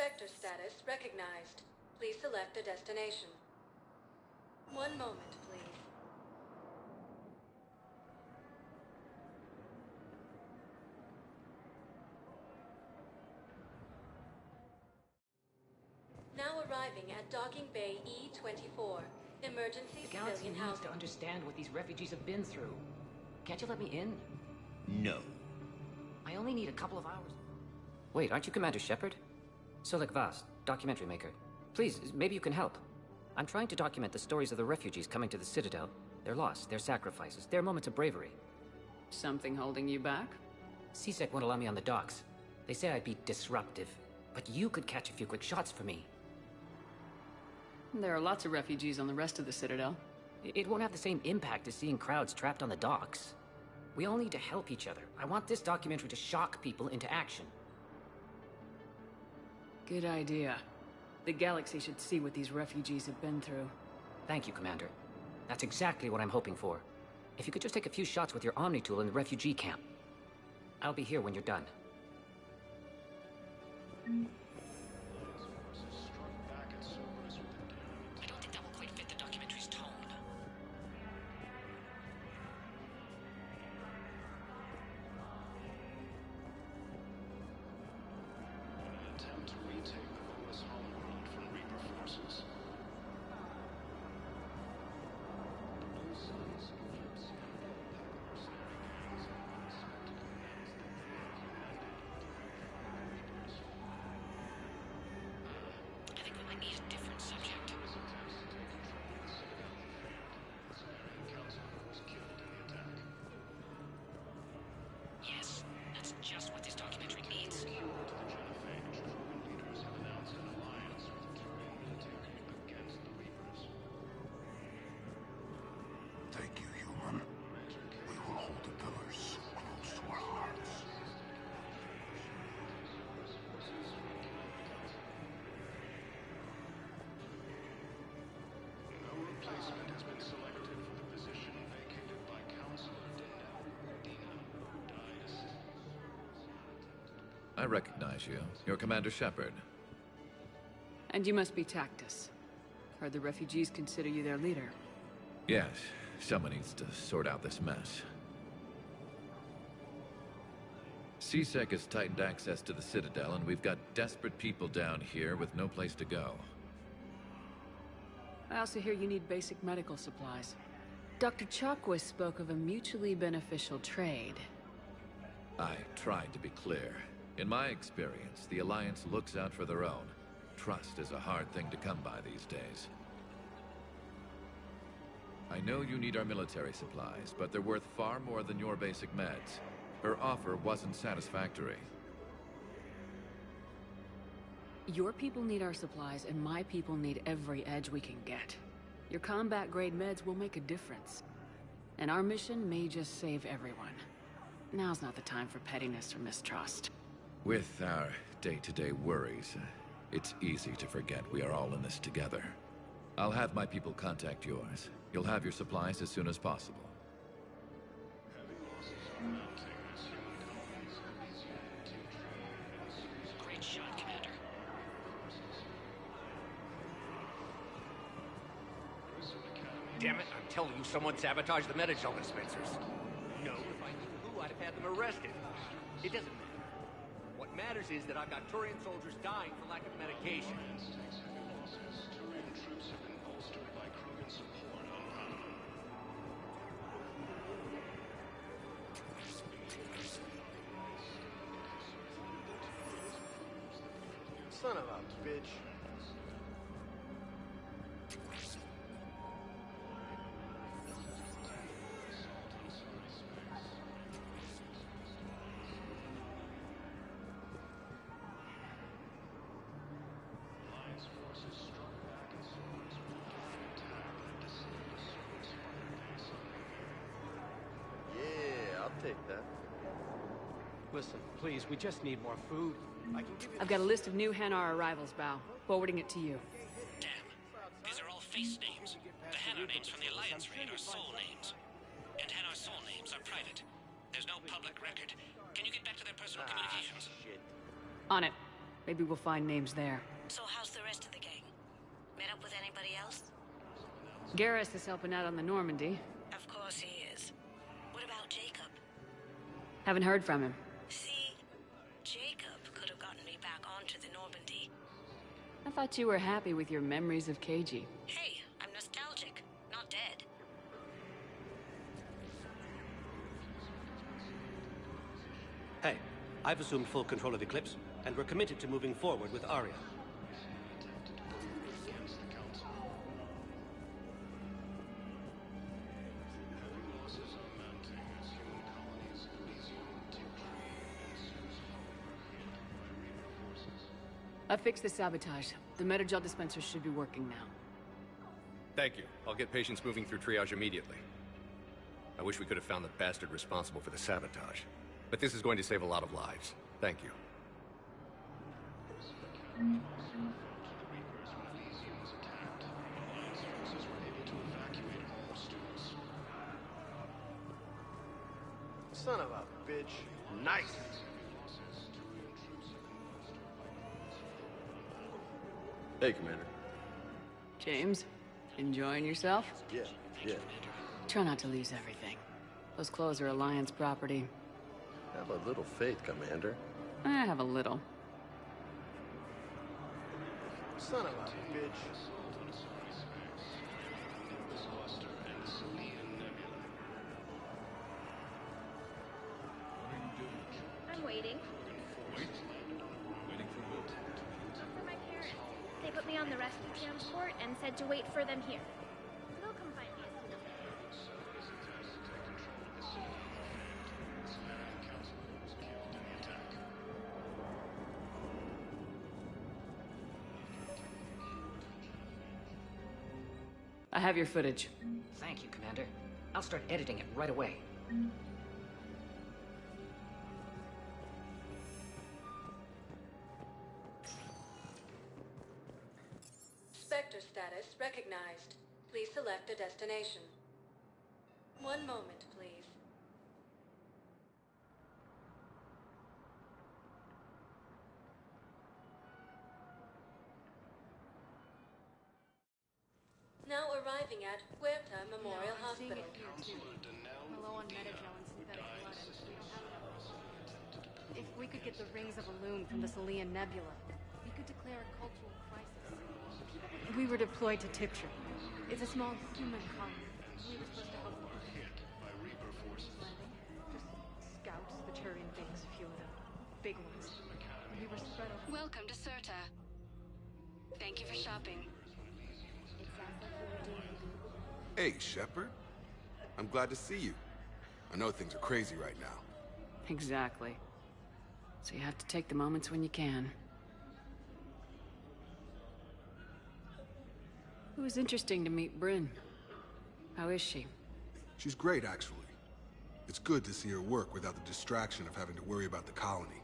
Spectre status recognized. Please select a destination. One moment, please. Now arriving at Docking Bay E-24. Emergency The galaxy civilian needs housing. to understand what these refugees have been through. Can't you let me in? No. I only need a couple of hours. Wait, aren't you Commander Shepard? Solek Vast, documentary maker. Please, maybe you can help. I'm trying to document the stories of the refugees coming to the Citadel. Their loss, their sacrifices, their moments of bravery. Something holding you back? CSEC won't allow me on the docks. They say I'd be disruptive. But you could catch a few quick shots for me. There are lots of refugees on the rest of the Citadel. It won't have the same impact as seeing crowds trapped on the docks. We all need to help each other. I want this documentary to shock people into action. Good idea. The galaxy should see what these refugees have been through. Thank you, Commander. That's exactly what I'm hoping for. If you could just take a few shots with your Omni tool in the refugee camp. I'll be here when you're done. I don't think that will quite fit the documentary's tone. I think we might need a different subject. Yes, that's just what this documentary needs. Thank you, human. We will hold the pillars close to our hearts. No replacement has been selected for the position vacated by Counselor Dina. I recognize you. You're Commander Shepard. And you must be Tactus. Heard the refugees consider you their leader. Yes, someone needs to sort out this mess. CSEC has tightened access to the Citadel, and we've got desperate people down here with no place to go. I also hear you need basic medical supplies. Dr. Chakwas spoke of a mutually beneficial trade. I tried to be clear. In my experience, the Alliance looks out for their own. Trust is a hard thing to come by these days. I know you need our military supplies, but they're worth far more than your basic meds. Her offer wasn't satisfactory. Your people need our supplies, and my people need every edge we can get. Your combat-grade meds will make a difference. And our mission may just save everyone. Now's not the time for pettiness or mistrust. With our day-to-day worries, it's easy to forget we are all in this together. I'll have my people contact yours. You'll have your supplies as soon as possible. Great shot, Commander. Damn it, I'm telling you, someone sabotaged the Metagel dispensers. No, if I knew who, I'd have had them arrested. It doesn't matter. What matters is that I've got Turian soldiers dying for lack of medication. Turian troops have been bolstered by Krogan support on ground. Son of a bitch. Yeah, I'll take that. Listen, please, we just need more food. I can give you... I've got a list of new Hanar arrivals, Bao. Forwarding it to you. Damn. These are all face names. The Hanar names from the Alliance raid are soul names. And Hanar soul names are private. There's no public record. Can you get back to their personal communications? Shit. On it. Maybe we'll find names there. So how's the rest of the gang? Met up with anybody else? Garrus is helping out on the Normandy. Of course he is. What about Jacob? Haven't heard from him. See? Jacob could have gotten me back onto the Normandy. I thought you were happy with your memories of KG. Hey, I'm nostalgic, not dead. Hey, I've assumed full control of Eclipse, and we're committed to moving forward with Aria. I fixed the sabotage. The Metagel dispensers should be working now. Thank you. I'll get patients moving through triage immediately. I wish we could have found the bastard responsible for the sabotage. But this is going to save a lot of lives. Thank you. Son of a bitch. Nice. Hey, Commander. James, enjoying yourself? Yeah, yeah. Try not to lose everything. Those clothes are Alliance property. Have a little faith, Commander. I have a little. Son of a bitch. I'm waiting. For my parents. They put me on the rescue transport and said to wait for them here. They'll come find me as soon as I have your footage. Thank you, Commander. I'll start editing it right away. Spectre status recognized. Please select a destination. One moment, please. Now arriving at Huerta Memorial Hospital. We're low on metagel and synthetic blood, and we don't have enough. If we could get the rings of Elune from the Salian Nebula, we could declare a cultural crisis. We were deployed to Tiptree. It's a small human colony. We were supposed to help them. Just scouts, the Turian things, a few of them. Big ones. We were spread over. Welcome to Serta. Thank you for shopping. Hey, Shepard. I'm glad to see you. I know things are crazy right now. Exactly. So you have to take the moments when you can. It was interesting to meet Bryn. How is she? She's great, actually. It's good to see her work without the distraction of having to worry about the colony.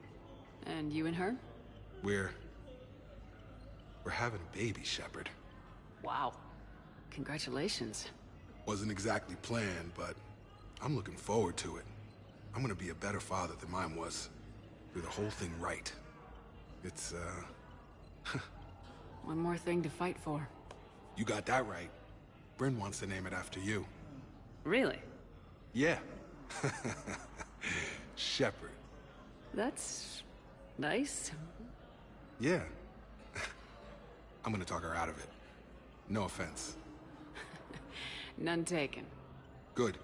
And you and her? We're having a baby, Shepard. Wow. Congratulations. Wasn't exactly planned, but I'm looking forward to it. I'm gonna be a better father than mine was. Do the whole thing right. It's, One more thing to fight for. You got that right. Bryn wants to name it after you. Really? Yeah. Shepard. That's nice. Yeah. I'm gonna talk her out of it. No offense. None taken. Good.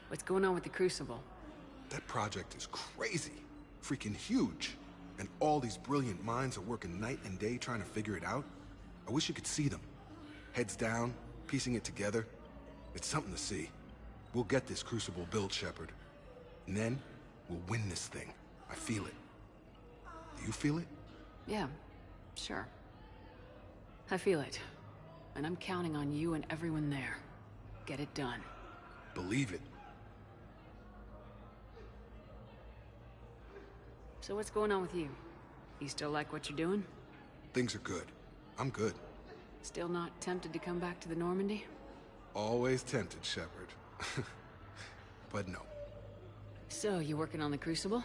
What's going on with the Crucible? That project is crazy. Freaking huge. And all these brilliant minds are working night and day trying to figure it out. I wish you could see them. Heads down, piecing it together. It's something to see. We'll get this Crucible built, Shepard. And then, we'll win this thing. I feel it. Do you feel it? Yeah, sure. I feel it. And I'm counting on you and everyone there. Get it done. Believe it. So what's going on with you? You still like what you're doing? Things are good. I'm good. Still not tempted to come back to the Normandy? Always tempted, Shepard. But no. So, you working on the Crucible?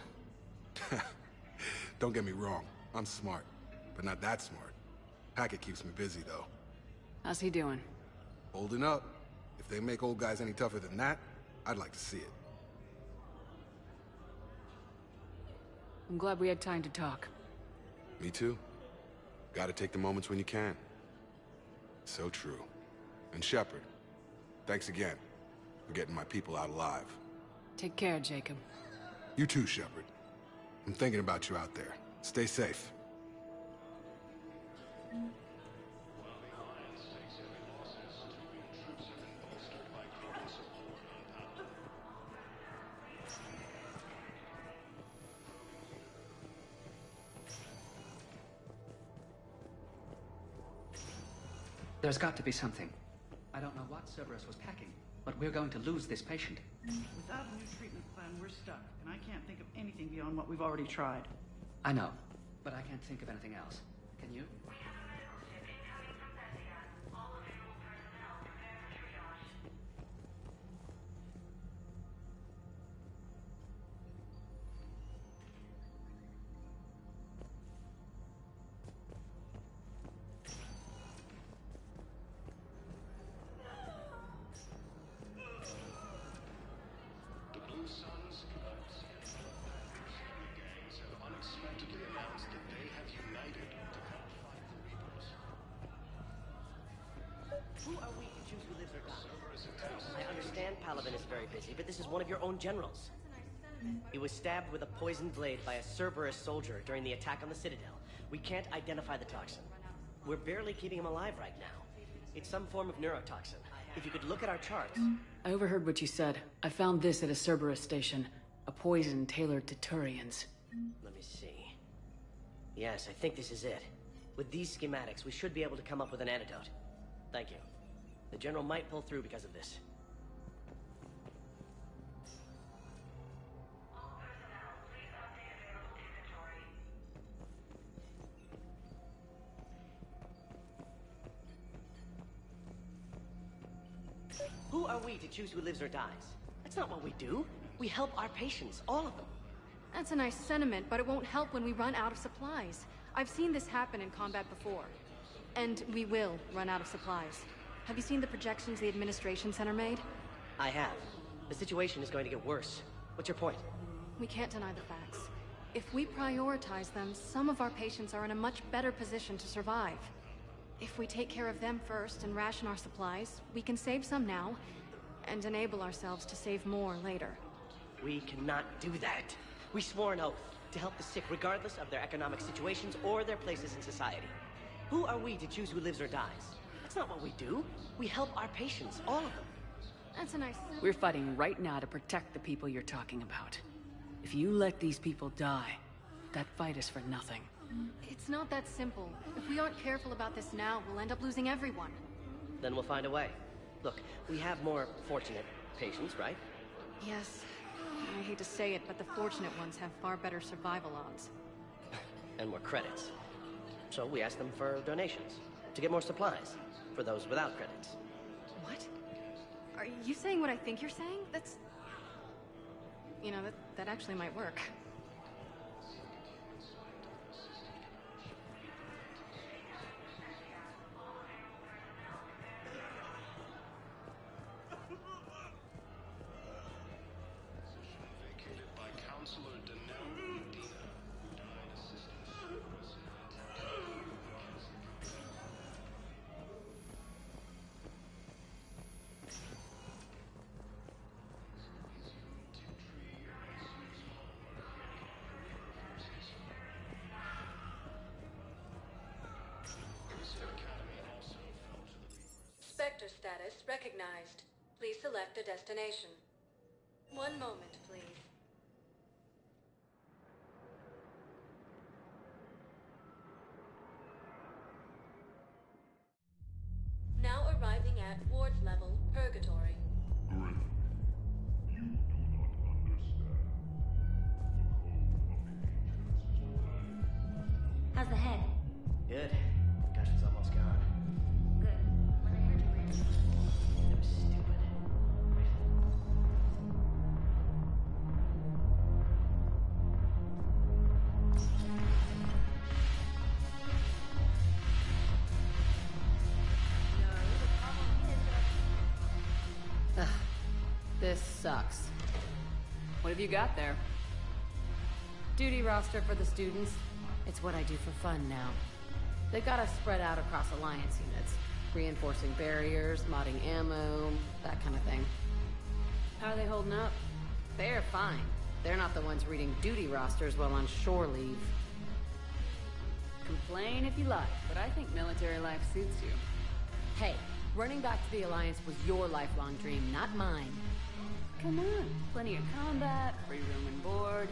Don't get me wrong. I'm smart. But not that smart. Hackett keeps me busy, though. How's he doing? Holding up. If they make old guys any tougher than that, I'd like to see it. I'm glad we had time to talk. Me too. Gotta take the moments when you can. So true. And Shepard, thanks again for getting my people out alive. Take care, Jacob. You too, Shepard. I'm thinking about you out there. Stay safe. There's got to be something. I don't know what Cerberus was packing, but we're going to lose this patient. Without a new treatment plan, we're stuck, and I can't think of anything beyond what we've already tried. I know, but I can't think of anything else. Can you? Who are we to choose who lives or dies? I understand Paladin is very busy, but this is one of your own generals. He was stabbed with a poisoned blade by a Cerberus soldier during the attack on the Citadel. We can't identify the toxin. We're barely keeping him alive right now. It's some form of neurotoxin. If you could look at our charts... I overheard what you said. I found this at a Cerberus station. A poison tailored to Turians. Let me see. Yes, I think this is it. With these schematics, we should be able to come up with an antidote. Thank you. The General might pull through because of this. Who are we to choose who lives or dies? That's not what we do. We help our patients, all of them. That's a nice sentiment, but it won't help when we run out of supplies. I've seen this happen in combat before. And we will run out of supplies. Have you seen the projections the Administration Center made? I have. The situation is going to get worse. What's your point? We can't deny the facts. If we prioritize them, some of our patients are in a much better position to survive. If we take care of them first and ration our supplies, we can save some now, and enable ourselves to save more later. We cannot do that. We swore an oath to help the sick regardless of their economic situations or their places in society. Who are we to choose who lives or dies? That's not what we do. We help our patients, all of them. That's a nice... We're fighting right now to protect the people you're talking about. If you let these people die, that fight is for nothing. It's not that simple. If we aren't careful about this now, we'll end up losing everyone. Then we'll find a way. Look, we have more fortunate patients, right? Yes. I hate to say it, but the fortunate ones have far better survival odds. And more credits. So we ask them for donations, to get more supplies, for those without credits. What? Are you saying what I think you're saying? That's... You know, that actually might work. Sector status recognized. Please select a destination. One moment, please. Now arriving at Ward's level, Purgatory. How's the head? Good. Concussion's almost gone. Good. When I heard you were in... It was stupid. This sucks. What have you got there? Duty roster for the students. It's what I do for fun now. They've got us spread out across Alliance units. Reinforcing barriers, modding ammo, that kind of thing. How are they holding up? They're fine. They're not the ones reading duty rosters while on shore leave. Complain if you like, but I think military life suits you. Hey, running back to the Alliance was your lifelong dream, not mine. Come on, plenty of combat, free room and board,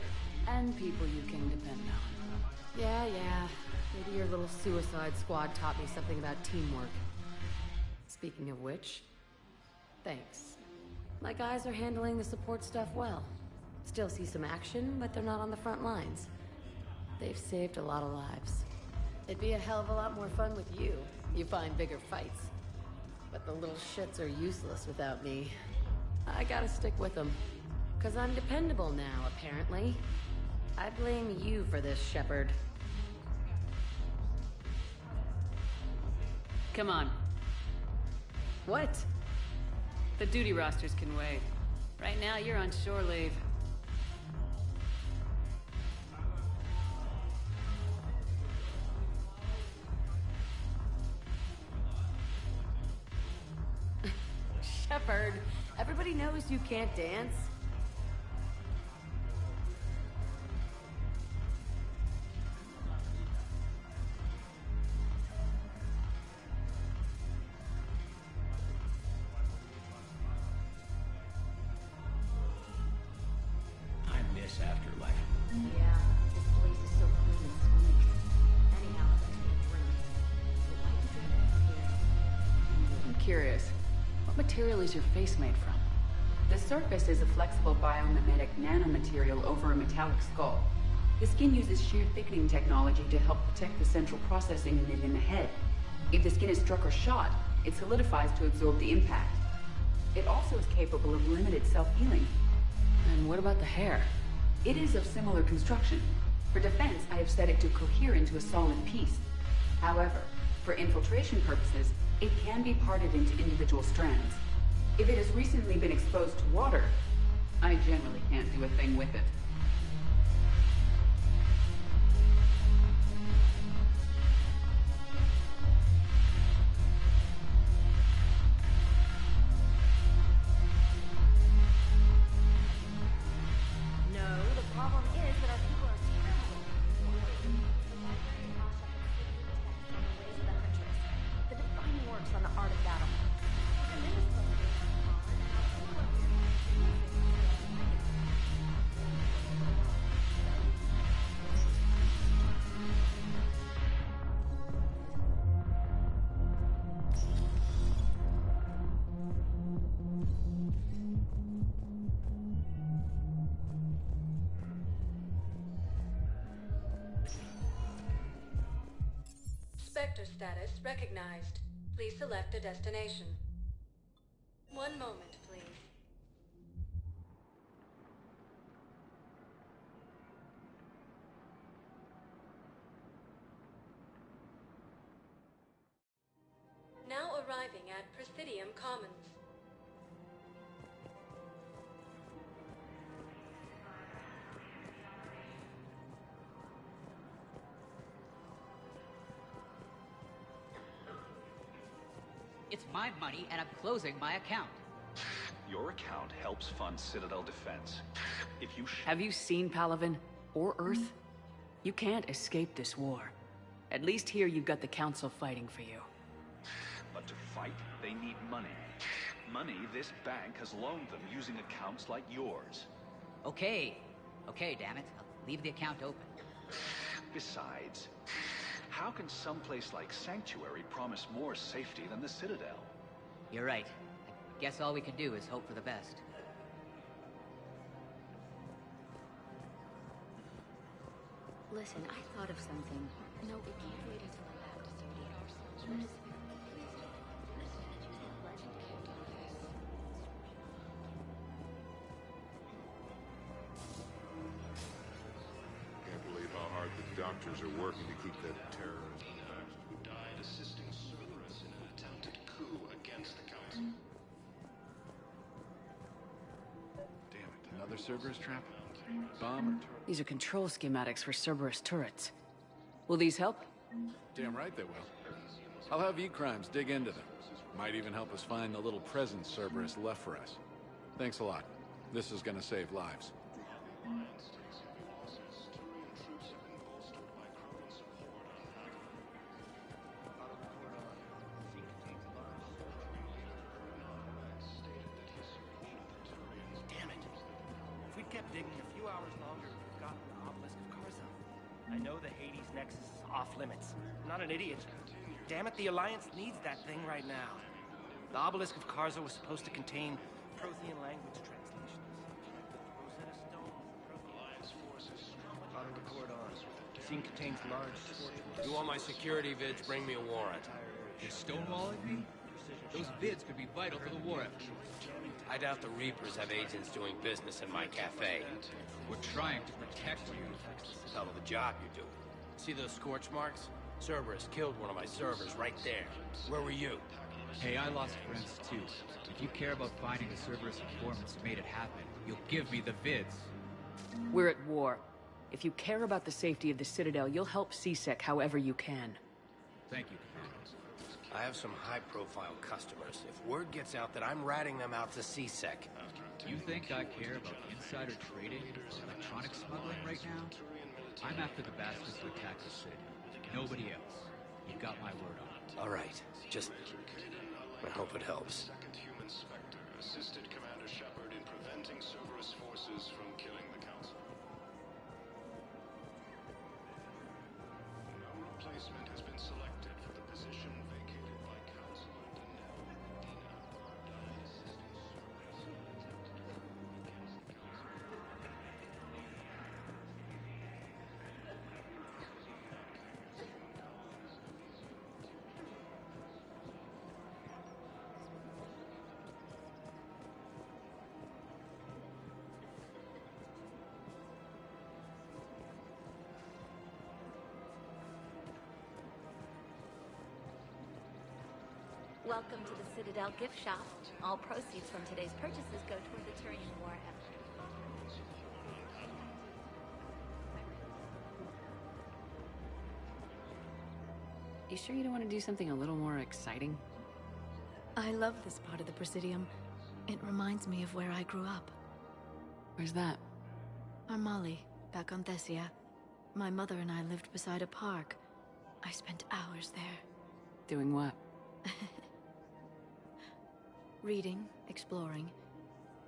and people you can depend on. Yeah. Maybe your little suicide squad taught me something about teamwork. Speaking of which, thanks. My guys are handling the support stuff well. Still see some action, but they're not on the front lines. They've saved a lot of lives. It'd be a hell of a lot more fun with you. You find bigger fights. But the little shits are useless without me. I gotta stick with them. 'Cause I'm dependable now, apparently. I blame you for this, Shepard. Come on. What? The duty rosters can wait. Right now, you're on shore leave. Shepherd. Everybody knows you can't dance. I miss Afterlife. Yeah, this place is so clean and sweet. Anyhow, let's get a drink. So why did you drag me here? I'm curious. What material is your face made from? The surface is a flexible biomimetic nanomaterial over a metallic skull. The skin uses shear thickening technology to help protect the central processing unit in the head. If the skin is struck or shot, it solidifies to absorb the impact. It also is capable of limited self-healing. And what about the hair? It is of similar construction. For defense, I have set it to cohere into a solid piece. However, for infiltration purposes, it can be parted into individual strands. If it has recently been exposed to water, I generally can't do a thing with it. No, the problem is that our people are terrible. The library washed up its on the ways of the huntress. The divine works on the art of battle. And then this book is on, and our people are Spectre status recognized. Please select a destination. One moment, please. Now arriving at Presidium Commons. It's my money, and I'm closing my account. Your account helps fund Citadel defense. If you Have you seen Palaven? Or Earth? You can't escape this war. At least here you've got the Council fighting for you. But to fight, they need money. Money this bank has loaned them using accounts like yours. Okay, damn it. I'll leave the account open. Besides, how can someplace like Sanctuary promise more safety than the Citadel? You're right. I guess all we can do is hope for the best. Listen, I thought of something. No, it can't wait until I'm back to duty. Can't believe how hard the doctors are working to keep that terrorist back. Who died assisting Cerberus in an attempted coup against the Council. Damn it, another Cerberus trap? Bomb or turret? These are control schematics for Cerberus turrets. Will these help? Damn right they will. I'll have E-Crimes dig into them. Might even help us find the little present Cerberus left for us. Thanks a lot. This is gonna save lives. Damn it. If we'd kept digging a few hours longer, we'd have gotten the obelisk of Karza. I know the Hades Nexus is off limits. I'm not an idiot. Damn it, the Alliance needs that thing right now. The obelisk of Karza was supposed to contain Prothean language translations. Rosetta Stone, Alliance forces. Auto record on. Scene contains large scorch. You want my security vids, bring me a warrant. You're stonewalling me? Those vids could be vital to the war effort. I doubt the Reapers have agents doing business in my cafe. We're trying to protect you. Hell of a job you're doing. See those scorch marks? Cerberus killed one of my servers right there. Where were you? Hey, I lost friends too. If you care about finding the Cerberus informants who made it happen, you'll give me the vids. We're at war. If you care about the safety of the Citadel, you'll help CSEC however you can. Thank you, Commander. I have some high-profile customers. If word gets out that I'm ratting them out to CSEC... You think I care about insider trading or electronic smuggling right now? I'm after the bastards who attacked the city. Nobody else. You've got my word on it. All right. Just... I hope it helps. Second human Spectre assisted Commander Shepard in preventing Cerberus forces from killing the Council. No replacement has been selected for the position vacated by Councilor Denell Medina. Welcome to the Citadel gift shop. All proceeds from today's purchases go toward the Turian War effort. You sure you don't want to do something a little more exciting? I love this part of the Presidium. It reminds me of where I grew up. Where's that? Armali, back on Thessia. My mother and I lived beside a park. I spent hours there. Doing what? Reading, exploring,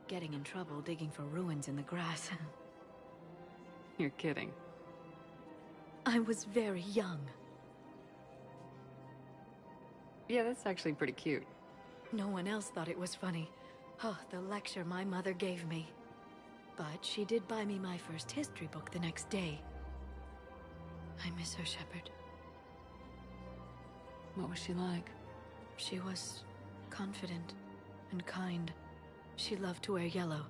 getting in trouble digging for ruins in the grass. You're kidding. I was very young. Yeah, that's actually pretty cute. No one else thought it was funny. Oh, the lecture my mother gave me. But she did buy me my first history book the next day. I miss her, Shepard. What was she like? She was confident and kind. She loved to wear yellow.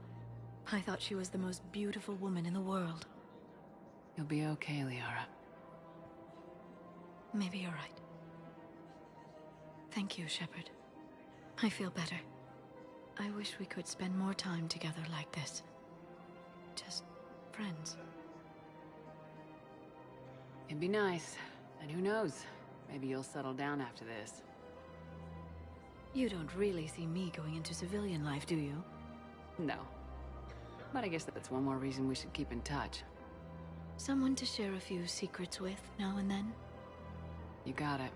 I thought she was the most beautiful woman in the world. You'll be okay, Liara. Maybe you're right. Thank you, Shepard. I feel better. I wish we could spend more time together like this. Just friends. It'd be nice. And who knows? Maybe you'll settle down after this. You don't really see me going into civilian life, do you? No. But I guess that's one more reason we should keep in touch. Someone to share a few secrets with now and then? You got it.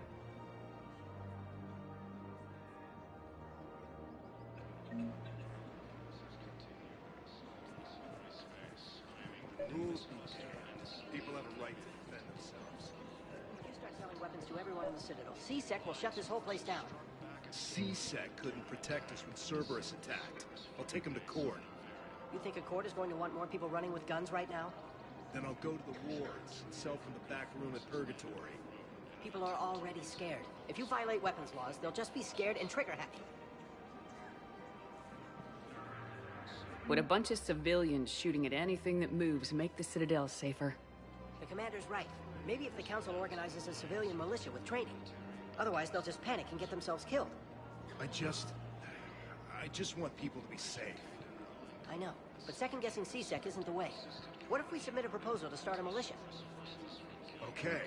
Rules be damned. People have a right to defend themselves. If you start selling weapons to everyone in the Citadel, CSEC will shut this whole place down. CSEC couldn't protect us when Cerberus attacked. I'll take him to court. You think a court is going to want more people running with guns right now? Then I'll go to the wards and sell from the back room at Purgatory. People are already scared. If you violate weapons laws, they'll just be scared and trigger happy. Would a bunch of civilians shooting at anything that moves make the Citadel safer? The commander's right. Maybe if the Council organizes a civilian militia with training. Otherwise, they'll just panic and get themselves killed. I just want people to be safe. I know, but second-guessing CSEC isn't the way. What if we submit a proposal to start a militia? Okay,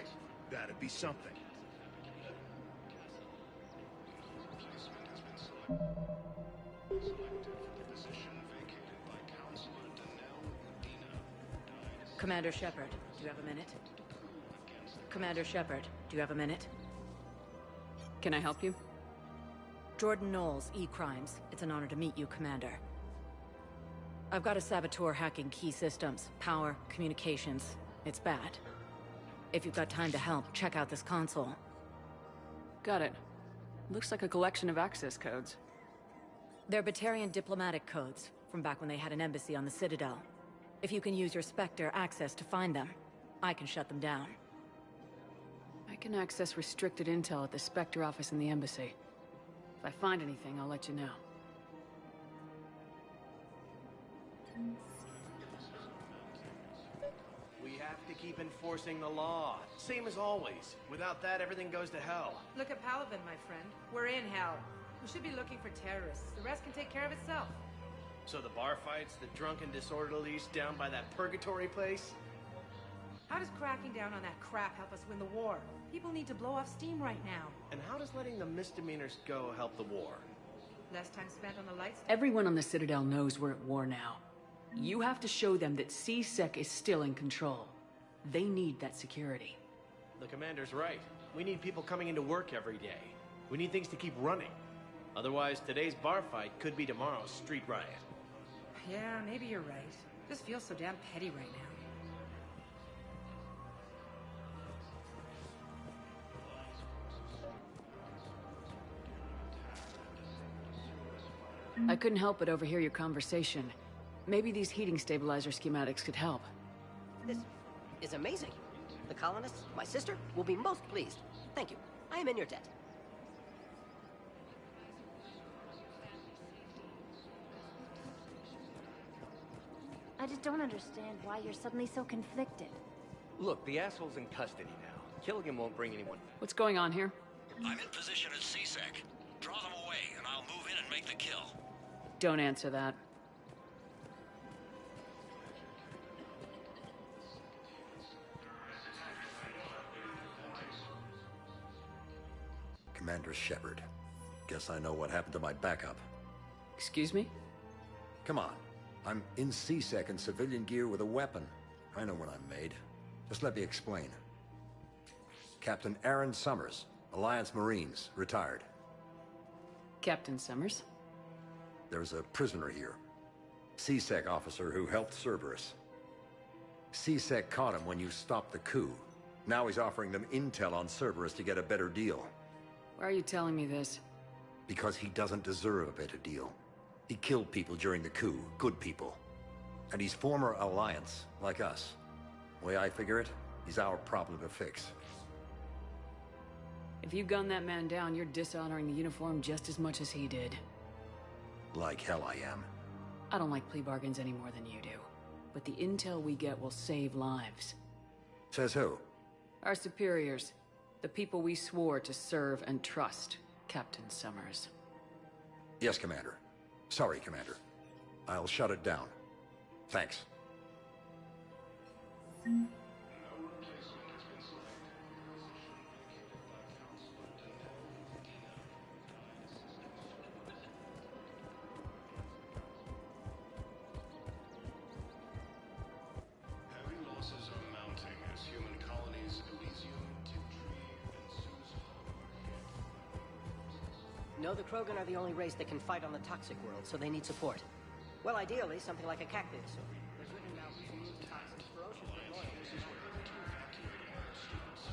that'd be something. Commander Shepard, do you have a minute? Commander Shepard, do you have a minute? Can I help you? Jordan Knowles, E-Crimes. It's an honor to meet you, Commander. I've got a saboteur hacking key systems, power, communications. It's bad. If you've got time to help, check out this console. Got it. Looks like a collection of access codes. They're Batarian diplomatic codes, from back when they had an embassy on the Citadel. If you can use your Spectre access to find them, I can shut them down. I can access restricted intel at the Spectre office in the embassy. If I find anything, I'll let you know. We have to keep enforcing the law. Same as always. Without that, everything goes to hell. Look at Paladin, my friend. We're in hell. We should be looking for terrorists. The rest can take care of itself. So the bar fights, the drunken disorderlies down by that purgatory place? How does cracking down on that crap help us win the war? People need to blow off steam right now. And how does letting the misdemeanors go help the war? Less time spent on the lights. Everyone on the Citadel knows we're at war now. You have to show them that C-Sec is still in control. They need that security. The commander's right. We need people coming into work every day. We need things to keep running. Otherwise, today's bar fight could be tomorrow's street riot. Yeah, maybe you're right. This feels so damn petty right now. I couldn't help but overhear your conversation. Maybe these heating stabilizer schematics could help. This is amazing. The colonists, my sister, will be most pleased. Thank you. I am in your debt. I just don't understand why you're suddenly so conflicted. Look, the asshole's in custody now. Killigan won't bring anyone. What's going on here? I'm in position at C-Sec. Draw them away, and I'll move in and make the kill. Don't answer that. Commander Shepard. Guess I know what happened to my backup. Excuse me? Come on. I'm in C-Sec in civilian gear with a weapon. I know what I'm made. Just let me explain. Captain Aaron Summers, Alliance Marines, retired. Captain Summers? There's a prisoner here. C-Sec officer who helped Cerberus. C-Sec caught him when you stopped the coup. Now he's offering them intel on Cerberus to get a better deal. Why are you telling me this? Because he doesn't deserve a better deal. He killed people during the coup, good people. And he's former Alliance, like us. The way I figure it, he's our problem to fix. If you gun that man down, you're dishonoring the uniform just as much as he did. Like hell I am. I don't like plea bargains any more than you do. But the intel we get will save lives. Says who? Our superiors. The people we swore to serve and trust, Captain Summers. Yes, Commander. Sorry, Commander. I'll shut it down. Thanks. Heavy losses are mounting as human colonies Elysium, Tiptree, and Sue's Hollow are hit. No, the Krogan are the only race that can fight on the toxic world, so they need support. Well, ideally, something like a cactus. There's written now who's immune to toxins, ferocious but loyal. This is where they're to evacuate our students.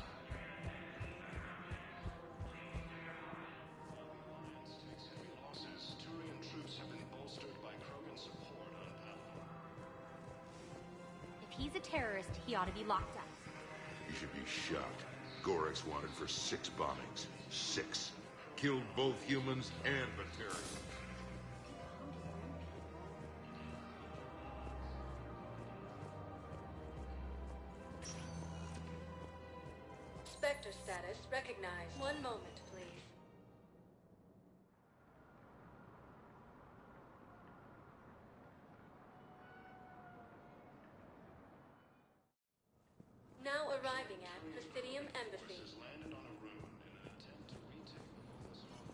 Alliance takes heavy losses. Turian troops have been bolstered by Krogan support on Palaven. If he's a terrorist, he ought to be locked up. You should be shocked. Gorex wanted for 6 bombings. 6. Killed both humans and Batarians. Spectre status recognized. One moment, please. Now arriving at Presidium Embassy. Landed on a rune in an attempt to retake the small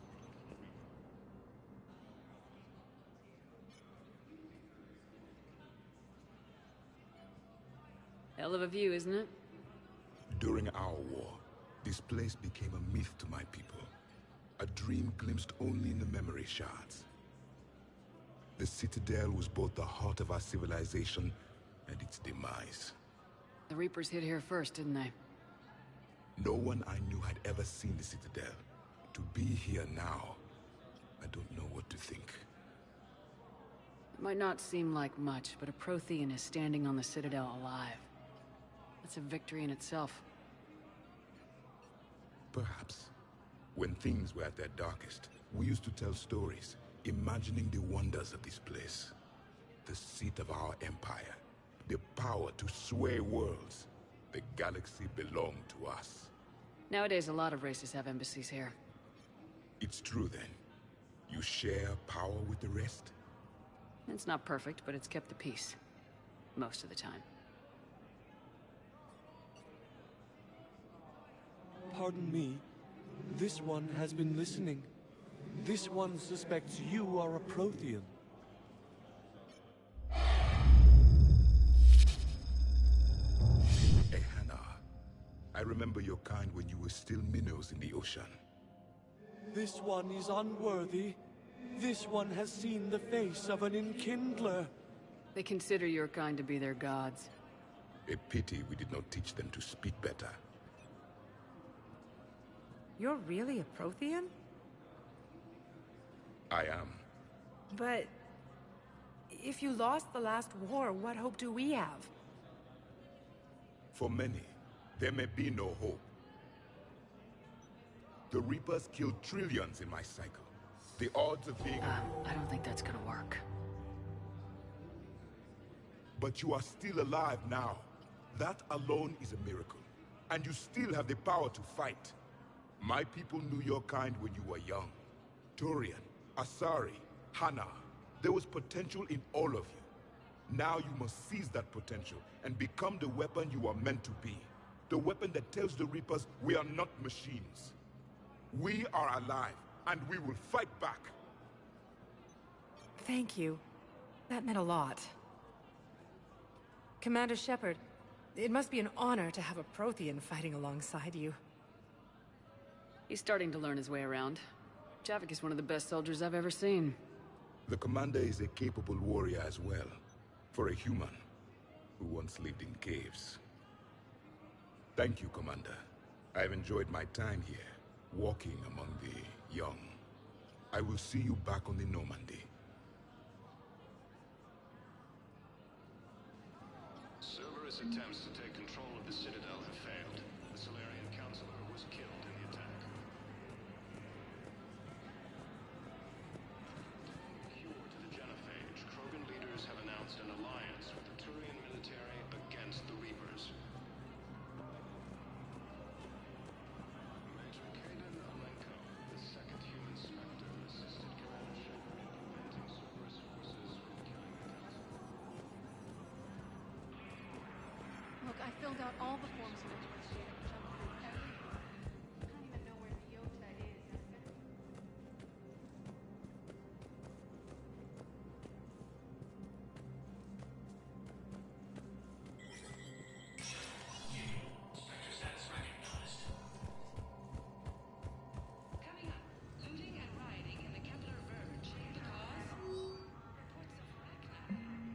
Hell of a view, isn't it? During our war, this place became a myth to my people. A dream glimpsed only in the memory shards. The Citadel was both the heart of our civilization and its demise. The Reapers hit here first, didn't they? No one I knew had ever seen the Citadel. To be here now, I don't know what to think. It might not seem like much, but a Prothean is standing on the Citadel alive. That's a victory in itself. Perhaps. When things were at their darkest, we used to tell stories, imagining the wonders of this place. The seat of our empire. The power to sway worlds. The galaxy belonged to us. Nowadays, a lot of races have embassies here. It's true then. You share power with the rest? It's not perfect, but it's kept the peace. Most of the time. Pardon me. This one has been listening. This one suspects you are a Prothean. Hey, Hannah. I remember your kind when you were still minnows in the ocean. This one is unworthy. This one has seen the face of an enkindler. They consider your kind to be their gods. A pity we did not teach them to speak better. You're really a Prothean? I am. But if you lost the last war, what hope do we have? For many, there may be no hope. The Reapers killed trillions in my cycle. The odds of being... I don't think that's gonna work. But you are still alive now. That alone is a miracle. And you still have the power to fight. My people knew your kind when you were young. Turian, Asari, Hannah. There was potential in all of you. Now you must seize that potential and become the weapon you are meant to be. The weapon that tells the Reapers we are not machines. We are alive, and we will fight back. Thank you. That meant a lot. Commander Shepard, it must be an honor to have a Prothean fighting alongside you. He's starting to learn his way around. Javik is one of the best soldiers I've ever seen. The commander is a capable warrior as well. For a human who once lived in caves. Thank you, Commander. I've enjoyed my time here, walking among the young. I will see you back on the Normandy. Cerberus attempts to take control of the Citadel have failed. The Solarian Counselor was killed in the attack. Cure to the Genophage, Krogan leaders have announced an alliance with the Turian military against the Reapers. Major Kaden Alenko, the second human Spectre, assisted Commander Shepard in preventing Cerberus forces from killing the Council. Look, I filled out all the forms of interest data, jumped through everything. I don't even know where the Yota is. Coming up, looting and rioting in the Kepler Verge. The cause? Reports of Rekna,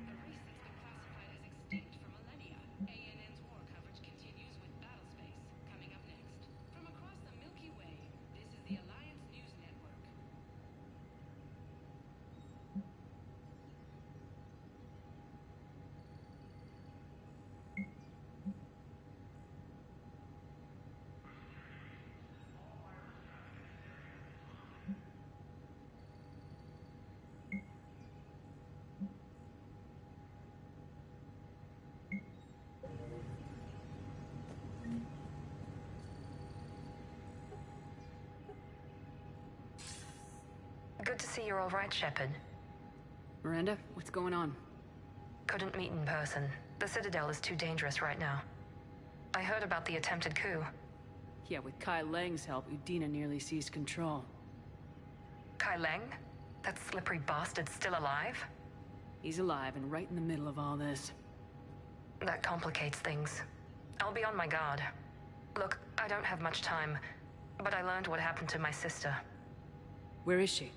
a race that's been classified as extinct for millennia. ANN's war coverage continues with Battlespace. Coming up next. From across the Milky Way, this is the Alliance News Network. Good to see you're all right, Shepard. Miranda, what's going on? Couldn't meet in person. The Citadel is too dangerous right now. I heard about the attempted coup. Yeah, with Kai Lang's help, Udina nearly seized control. Kai Lang? That slippery bastard's still alive? He's alive and right in the middle of all this. That complicates things. I'll be on my guard. Look, I don't have much time, but I learned what happened to my sister. Where is she?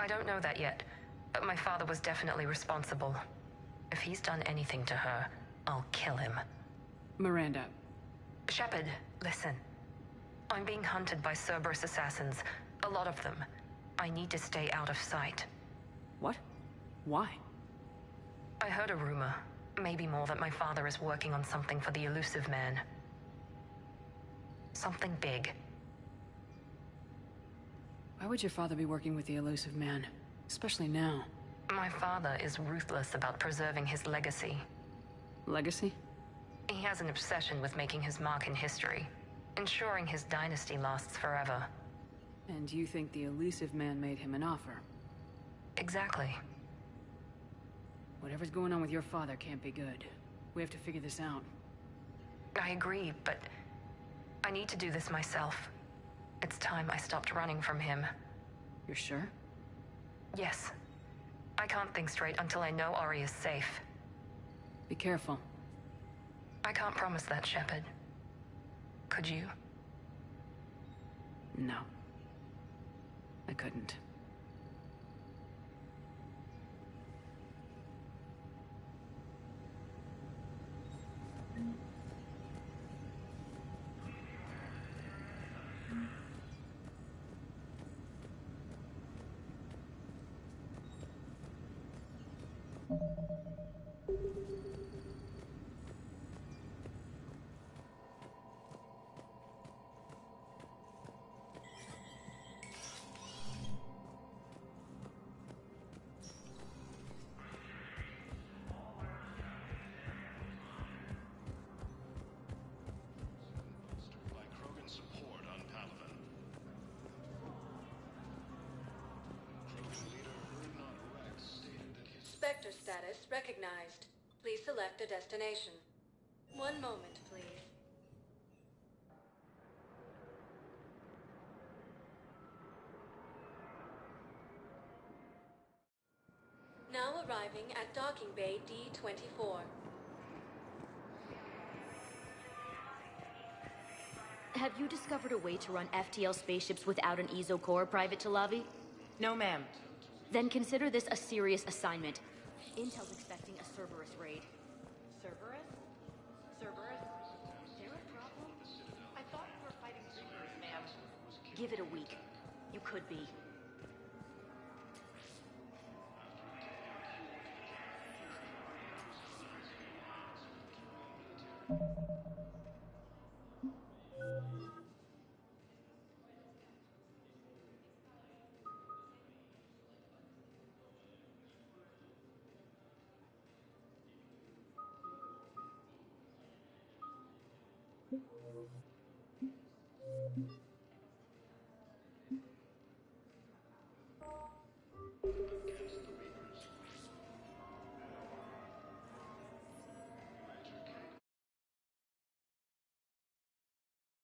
I don't know that yet, but my father was definitely responsible. If he's done anything to her, I'll kill him. Miranda. Shepard, listen. I'm being hunted by Cerberus assassins. A lot of them. I need to stay out of sight. What? Why? I heard a rumor, maybe more, that my father is working on something for the Elusive Man. Something big. Why would your father be working with the Elusive Man? Especially now. My father is ruthless about preserving his legacy. Legacy? He has an obsession with making his mark in history, ensuring his dynasty lasts forever. And you think the Elusive Man made him an offer? Exactly. Whatever's going on with your father can't be good. We have to figure this out. I agree, but I need to do this myself. It's time I stopped running from him. You're sure? Yes. I can't think straight until I know Ari is safe. Be careful. I can't promise that, Shepard. Could you? No. I couldn't. Spectre status recognized. Please select a destination. One moment, please. Now arriving at docking bay D-24. Have you discovered a way to run FTL spaceships without an EZO core, Private Talavi? No, ma'am. Then consider this a serious assignment. Intel's expecting a Cerberus raid. Cerberus? Cerberus? There a problem? I thought we were fighting Reapers, ma'am. Give it a week. You could be.